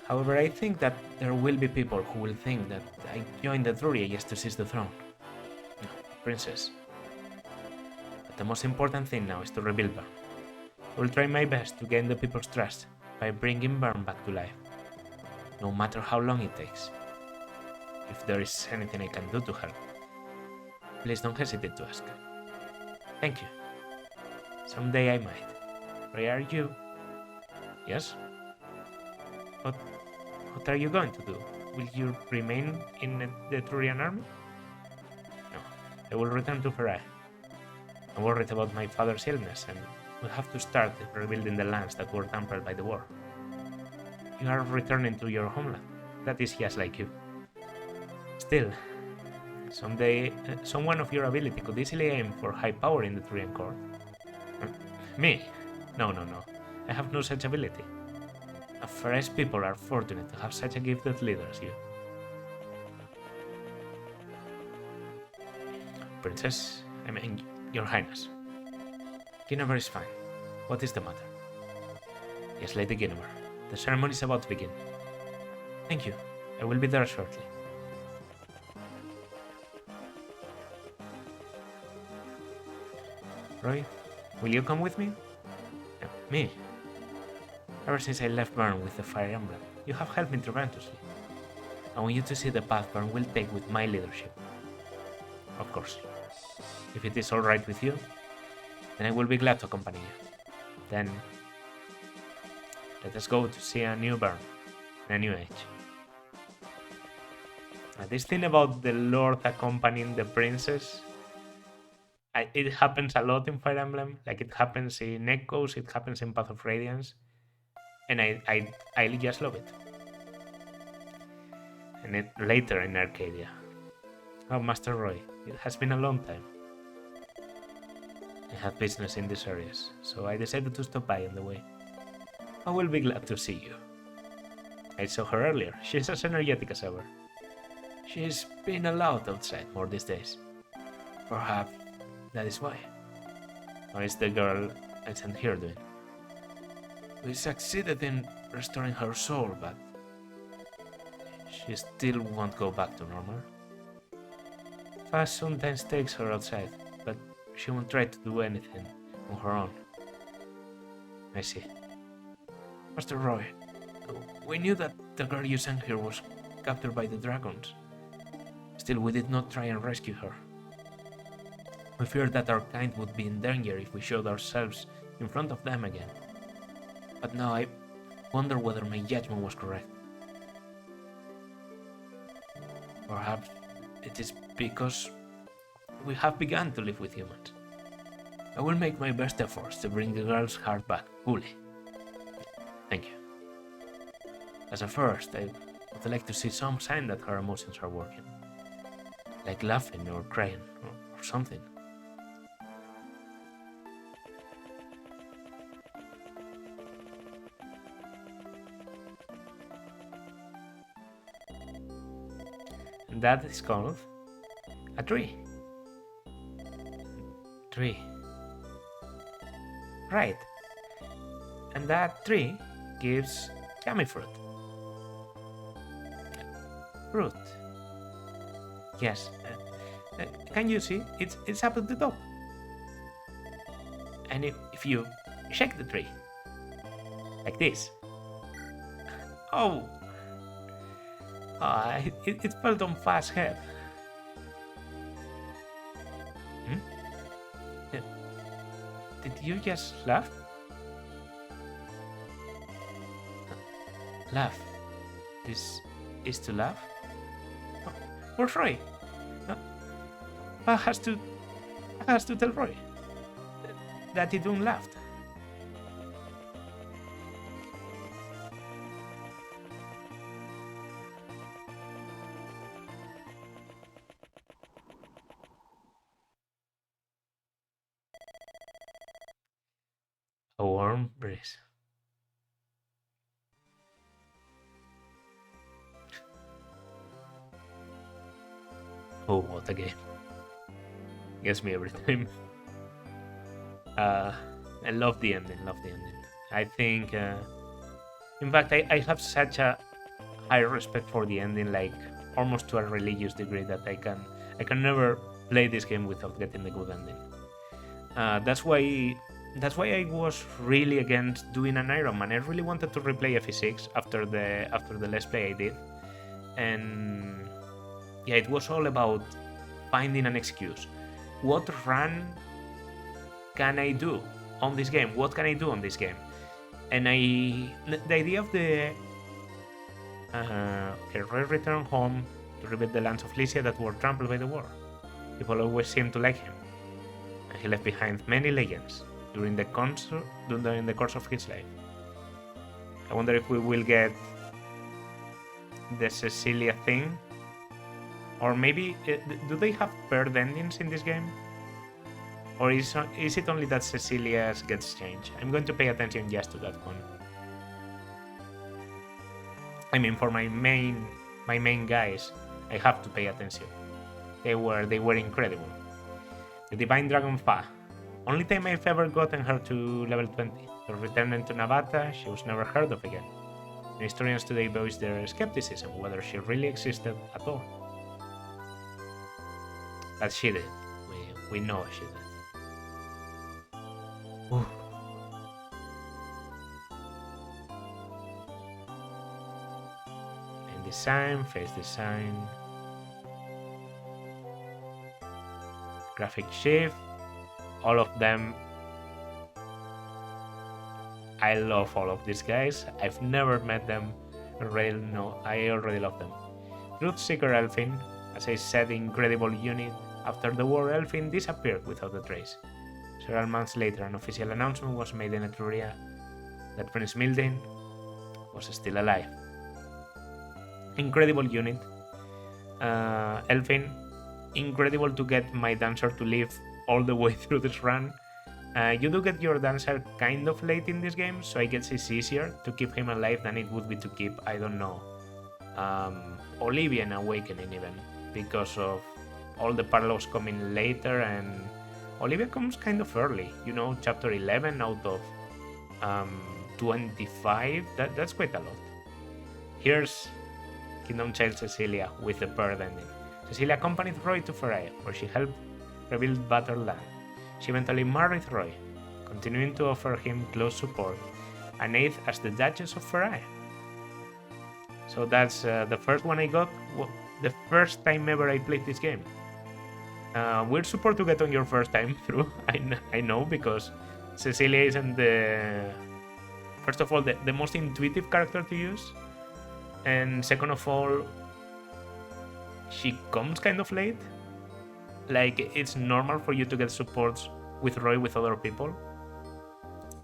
However, I think that there will be people who will think that I joined Etruria just to seize the throne. No, Princess. But the most important thing now is to rebuild Bern. I will try my best to gain the people's trust by bringing Bern back to life, no matter how long it takes. If there is anything I can do to help, please don't hesitate to ask. Thank you. Someday I might. Where are you? Yes? What are you going to do? Will you remain in the Turian army? No, I will return to Ferai. I'm worried about my father's illness, and we'll have to start rebuilding the lands that were tampered by the war. You are returning to your homeland. That is just like you. Still, someday, someone of your ability could easily aim for high power in the Turian court. Me? No. I have no such ability. Ferai's people are fortunate to have such a gifted leader as you. Princess, I mean, Your Highness. Guinevere is fine. What is the matter? Yes, Lady Guinevere. The ceremony is about to begin. Thank you. I will be there shortly. Roy, will you come with me? No, me? Ever since I left Bern with the Fire Emblem, you have helped me tremendously. I want you to see the path Bern will take with my leadership. Of course. If it is alright with you, then I will be glad to accompany you. Then, let us go to see a new Bern, a new age. This thing about the Lord accompanying the princess, it happens a lot in Fire Emblem. Like, it happens in Echoes, it happens in Path of Radiance, and I just love it. And later in Arcadia. Oh, Master Roy, it has been a long time. I have business in these areas, so I decided to stop by on the way. I will be glad to see you. I saw her earlier. She's as energetic as ever. She's been allowed outside more these days. Perhaps that is why. What is the girl I sent here doing? We succeeded in restoring her soul, but she still won't go back to normal. Fast sometimes takes her outside, but she won't try to do anything on her own. I see. Master Roy, we knew that the girl you sent here was captured by the dragons. Still, we did not try and rescue her. We feared that our kind would be in danger if we showed ourselves in front of them again. But now I wonder whether my judgment was correct. Perhaps it is because we have begun to live with humans. I will make my best efforts to bring the girl's heart back fully. Thank you. As a first, I would like to see some sign that her emotions are working. Like laughing or crying or something. And that is called a tree. Tree. Right. And that tree gives yummy fruit. Fruit. Yes. Can you see? It's up at the top. And if you shake the tree, like this. Oh! It fell on Fast's head. Did you just laugh? Laugh. This is to laugh? Oh, where's Roy? I has to tell Roy that he don't laugh. A warm breeze. Oh, what a game. Gets me every time. I love the ending, I think, in fact, I have such a high respect for the ending, like almost to a religious degree, that I can never play this game without getting the good ending. That's why that's why I was really against doing an Iron Man. I really wanted to replay FE6 after the Let's Play I did, and yeah, it was all about finding an excuse. What run can I do on this game? What can I do on this game? And the idea of the Roy returned home to rebuild the lands of Lycia that were trampled by the war. People always seemed to like him, and he left behind many legends during the course of his life. I wonder if we will get the Cecilia thing, or maybe do they have paired endings in this game, or is it only that Cecilia's gets changed? I'm going to pay attention just to that one. I mean, for my main guys, I have to pay attention. They were incredible. The Divine Dragon Fa. Only time I've ever gotten her to level 20. So returning to Navata, she was never heard of again. And historians today voice their skepticism whether she really existed at all. But she did. We know she did. Ooh. And design, face design, graphic shift, all of them. I love all of these guys. I've never met them. I already love them. Truth Seeker Elfin, as I said, incredible unit. After the war, Elfin disappeared without a trace. Several months later, an official announcement was made in Etruria that Prince Mildin was still alive. Incredible unit. Elfin, incredible to get my dancer to live all the way through this run. You do get your dancer kind of late in this game, so I guess it's easier to keep him alive than it would be to keep, I don't know, Olivia in Awakening even, because of all the parallels coming later, and Olivia comes kind of early, you know, chapter 11 out of 25, that's quite a lot. Here's Kingdom Child Cecilia with the bird ending. Cecilia accompanied Roy to Farai, where she helped rebuild battered land. She eventually married Roy, continuing to offer him close support and aid as the Duchess of Farai. So that's the first one I got, the first time ever I played this game. Weird support to get on your first time through, I know, because Cecilia isn't first of all, the most intuitive character to use, and second of all, she comes kind of late. Like, it's normal for you to get supports with Roy with other people,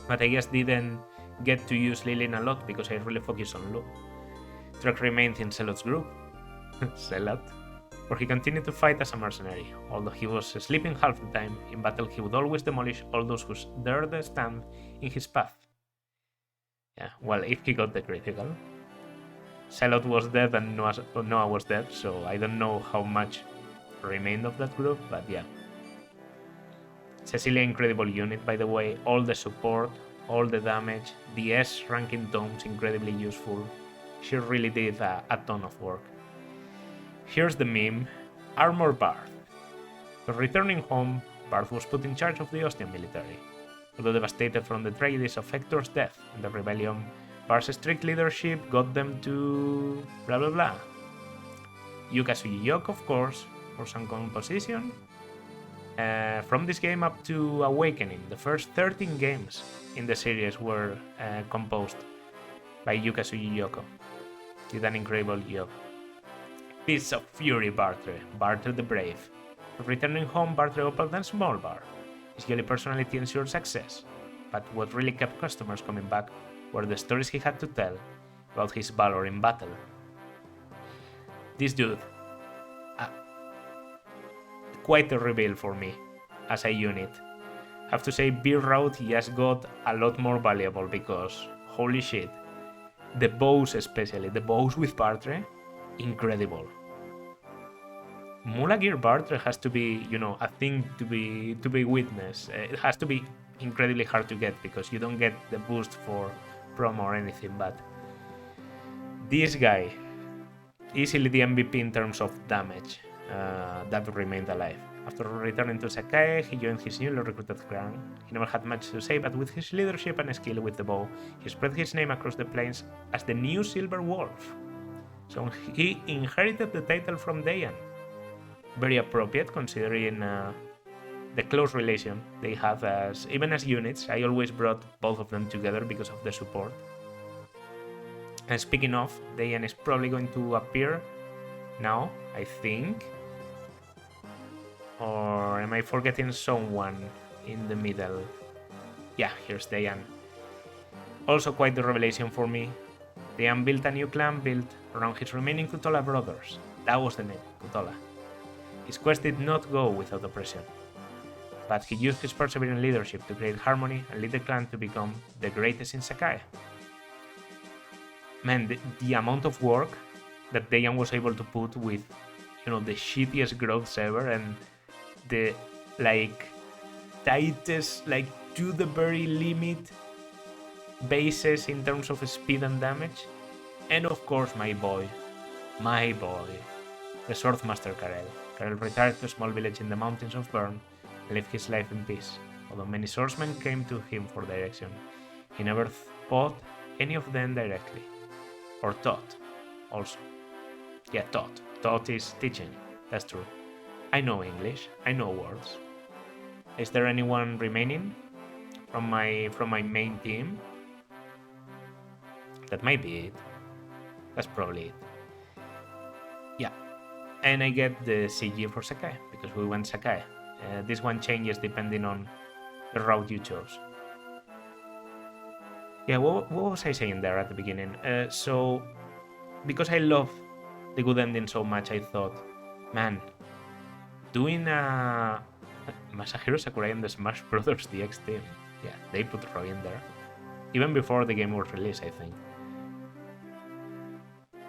but I guess didn't get to use Lillian a lot because I really focused on Lu. Trek remained in Zelot's group, Zelot, where he continued to fight as a mercenary. Although he was sleeping half the time, in battle he would always demolish all those who dared to stand in his path. Yeah, well, if he got the critical. Zelot was dead and Noah was dead, so I don't know how much remained of that group, but yeah. Cecilia, incredible unit, by the way. All the support, all the damage, the S ranking tomes, incredibly useful. She really did a ton of work. Here's the meme. Armor Barth. So returning home, Barth was put in charge of the Ostian military. Although devastated from the tragedies of Hector's death and the rebellion, Barth's strict leadership got them to blah blah blah. Yuka Suyok, of course, for some composition. From this game up to Awakening, the first 13 games in the series were composed by Yuka Sugiyoko. Did an incredible job. Piece of Fury Bartre, Bartre the Brave. Returning home, Bartre opened a small bar. His jolly personality ensured success, but what really kept customers coming back were the stories he had to tell about his valor in battle. This dude, quite a reveal for me as a unit. Have to say, Beer Route just got a lot more valuable because, holy shit, the bows especially, the bows with Bartre, incredible. Mula Gear Bartre has to be, you know, a thing to be witnessed. It has to be incredibly hard to get because you don't get the boost for promo or anything, but this guy, easily the MVP in terms of damage that remained alive. After returning to Sakai, he joined his newly recruited clan. He never had much to say, but with his leadership and skill with the bow, he spread his name across the plains as the new Silver Wolf. So he inherited the title from Dayan. Very appropriate considering the close relation they have even as units. I always brought both of them together because of the support. And speaking of, Dayan is probably going to appear now, I think. Or am I forgetting someone in the middle? Yeah, here's Dayan. Also quite the revelation for me. Dayan built a new clan built around his remaining Kutola brothers. That was the name, Kutola. His quest did not go without oppression, but he used his persevering leadership to create harmony and lead the clan to become the greatest in Sakai. Man, the amount of work that Dayan was able to put with, the shittiest growths ever and the, tightest, to the very limit bases in terms of speed and damage. And of course, my boy, the Swordmaster Karel. Karel retired to a small village in the mountains of Bern and lived his life in peace. Although many swordsmen came to him for direction, he never fought any of them directly. Or taught, also. Yeah, taught. Taught is teaching, that's true. I know English, I know words. Is there anyone remaining from my main team? That might be it. That's probably it. Yeah. And I get the CG for Sakai, because we went Sakai. This one changes depending on the route you chose. Yeah, what was I saying there at the beginning? So, because I love the good ending so much, I thought, man, doing a Masahiro Sakurai and the Smash Brothers DX team. Yeah, they put Roy in there. Even before the game was released, I think.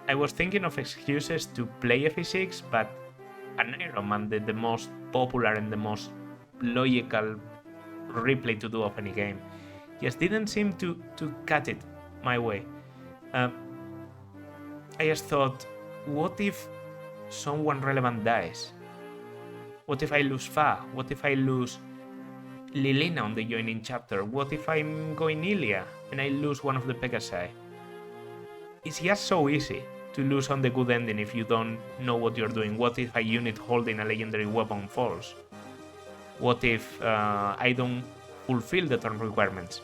I was thinking of excuses to play FE6, but an Iron Man, the most popular and the most logical replay to do of any game, just didn't seem to cut it my way. I just thought, what if someone relevant dies? What if I lose Fa? What if I lose Lilina on the joining chapter? What if I'm going Ilia and I lose one of the Pegasi? It's just so easy to lose on the good ending if you don't know what you're doing. What if a unit holding a legendary weapon falls? What if I don't fulfill the turn requirements?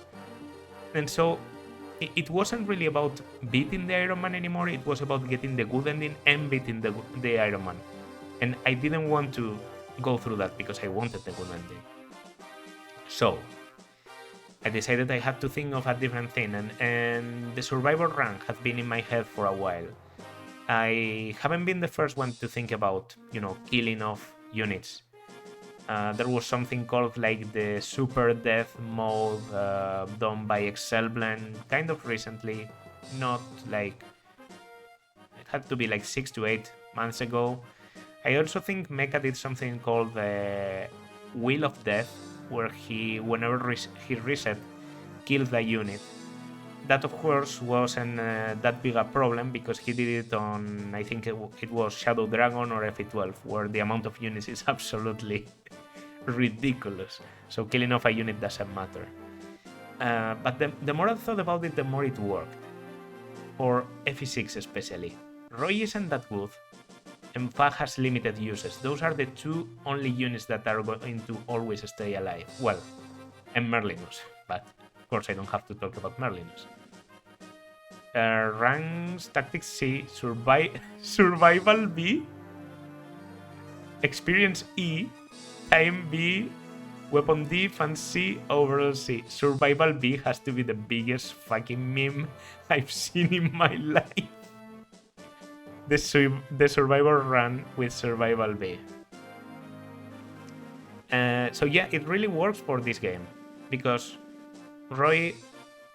And so it wasn't really about beating the Iron Man anymore, it was about getting the good ending and beating the Iron Man. And I didn't want to go through that because I wanted the good ending. So I decided I had to think of a different thing, and the survivor rank had been in my head for a while. I haven't been the first one to think about, killing off units. There was something called the super death mode done by Excelblend kind of recently, not it had to be 6 to 8 months ago. I also think Mecha did something called the Wheel of Death, where whenever he reset, killed a unit. That of course wasn't that big a problem because he did it on, I think it was Shadow Dragon or FE12, where the amount of units is absolutely ridiculous. So killing off a unit doesn't matter. But the more I thought about it, the more it worked. For FE6 especially. Roy isn't that good, and Fa has limited uses. Those are the two only units that are going to always stay alive. Well, and Merlinus, but of course I don't have to talk about Merlinus. Ranks, Tactics C, Survival B, Experience E, Time B, Weapon D, Fan C, Overall C. Survival B has to be the biggest fucking meme I've seen in my life. The survivor run with Survival B. So yeah, it really works for this game because Roy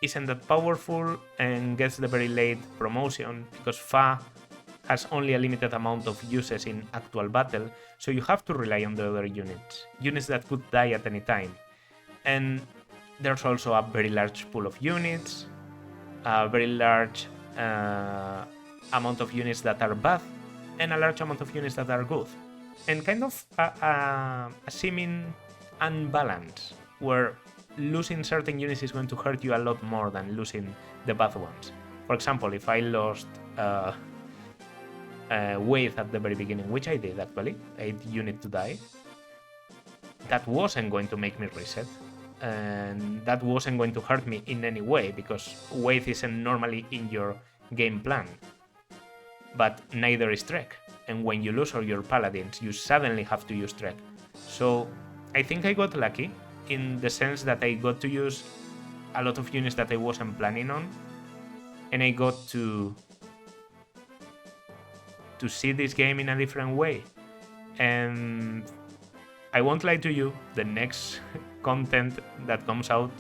isn't that powerful and gets the very late promotion because Fa has only a limited amount of uses in actual battle, so you have to rely on the other units that could die at any time. And there's also a very large pool of units, a very large amount of units that are bad, and a large amount of units that are good. and kind of a seeming unbalance where losing certain units is going to hurt you a lot more than losing the bad ones. For example, if I lost Wave at the very beginning, which I did actually, 8 unit to die, that wasn't going to make me reset. And that wasn't going to hurt me in any way because Wave isn't normally in your game plan. But neither is Trek. And when you lose all your paladins, you suddenly have to use Trek. So I think I got lucky in the sense that I got to use a lot of units that I wasn't planning on. And I got to see this game in a different way. And I won't lie to you, the next content that comes out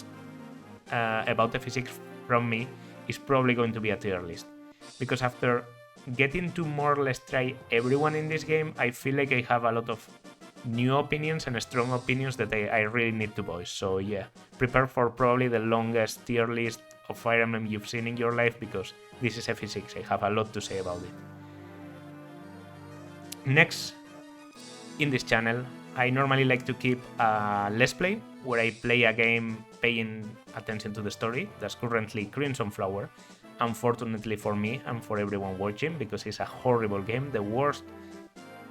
about the physics from me is probably going to be a tier list. Because after getting to more or less try everyone in this game, I feel like I have a lot of new opinions and strong opinions that I really need to voice. So yeah, prepare for probably the longest tier list of Fire Emblem you've seen in your life, because this is FE6. I have a lot to say about it. Next, in this channel, I normally like to keep a Let's Play, where I play a game paying attention to the story. That's currently Crimson Flower. Unfortunately for me and for everyone watching, because it's a horrible game, the worst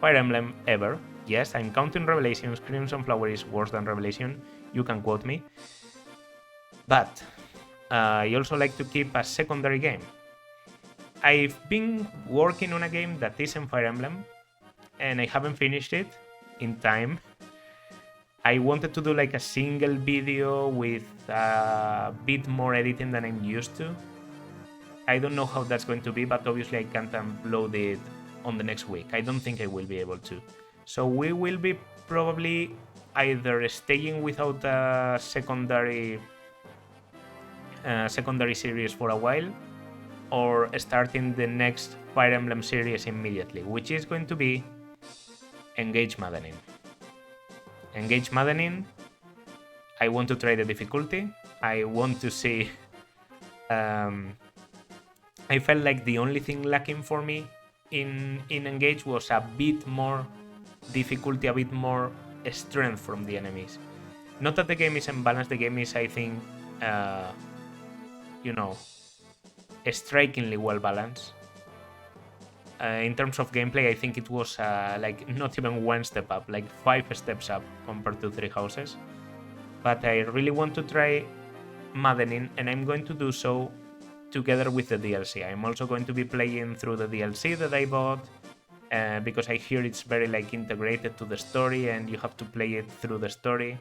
Fire Emblem ever. Yes, I'm counting Revelations. Crimson Flower is worse than Revelation. You can quote me. But I also like to keep a secondary game. I've been working on a game that isn't Fire Emblem, and I haven't finished it in time. I wanted to do like a single video with a bit more editing than I'm used to. I don't know how that's going to be, but obviously I can't upload it on the next week. I don't think I will be able to. So we will be probably either staying without a secondary series for a while, or starting the next Fire Emblem series immediately, which is going to be Engage Maddening. Engage Maddening, I want to try the difficulty. I want to see... I felt like the only thing lacking for me in Engage was a bit more difficulty, a bit more strength from the enemies. Not that the game is unbalanced, the game is, I think, strikingly well balanced. In terms of gameplay, I think it was like not even one step up, like 5 steps up compared to Three Houses. But I really want to try Maddening, and I'm going to do so together with the DLC. I'm also going to be playing through the DLC that I bought, because I hear it's very like integrated to the story and you have to play it through the story.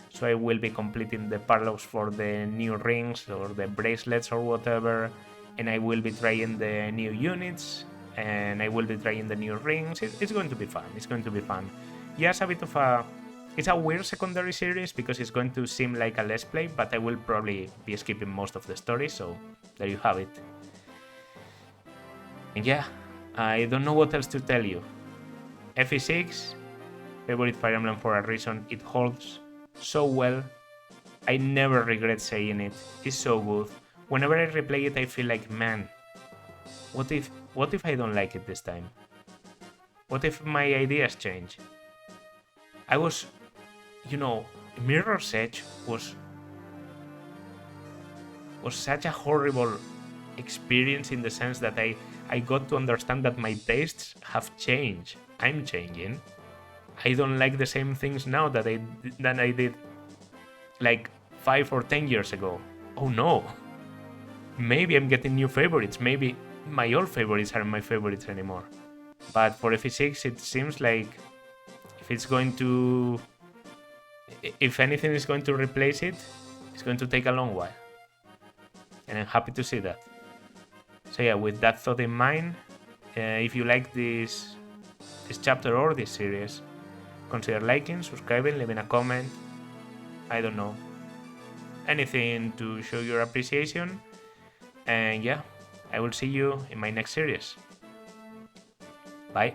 So I will be completing the parallels for the new rings or the bracelets or whatever, and I will be trying the new units, and I will be trying the new rings. It's going to be fun. It's going to be fun. Yes, a bit of a... It's a weird secondary series because it's going to seem like a Let's Play, but I will probably be skipping most of the story, so there you have it. And yeah, I don't know what else to tell you. FE6, favorite Fire Emblem for a reason. It holds so well. I never regret saying it. It's so good. Whenever I replay it, I feel like, man, what if I don't like it this time? What if my ideas change? I was... Mirror's Edge was such a horrible experience in the sense that I got to understand that my tastes have changed. I'm changing. I don't like the same things now that I did like 5 or 10 years ago. Oh no. Maybe I'm getting new favorites. Maybe my old favorites aren't my favorites anymore. But for FE6, it seems like if anything is going to replace it, it's going to take a long while. And I'm happy to see that. So yeah, with that thought in mind, if you like this chapter or this series, consider liking, subscribing, leaving a comment. I don't know. Anything to show your appreciation. And yeah, I will see you in my next series. Bye.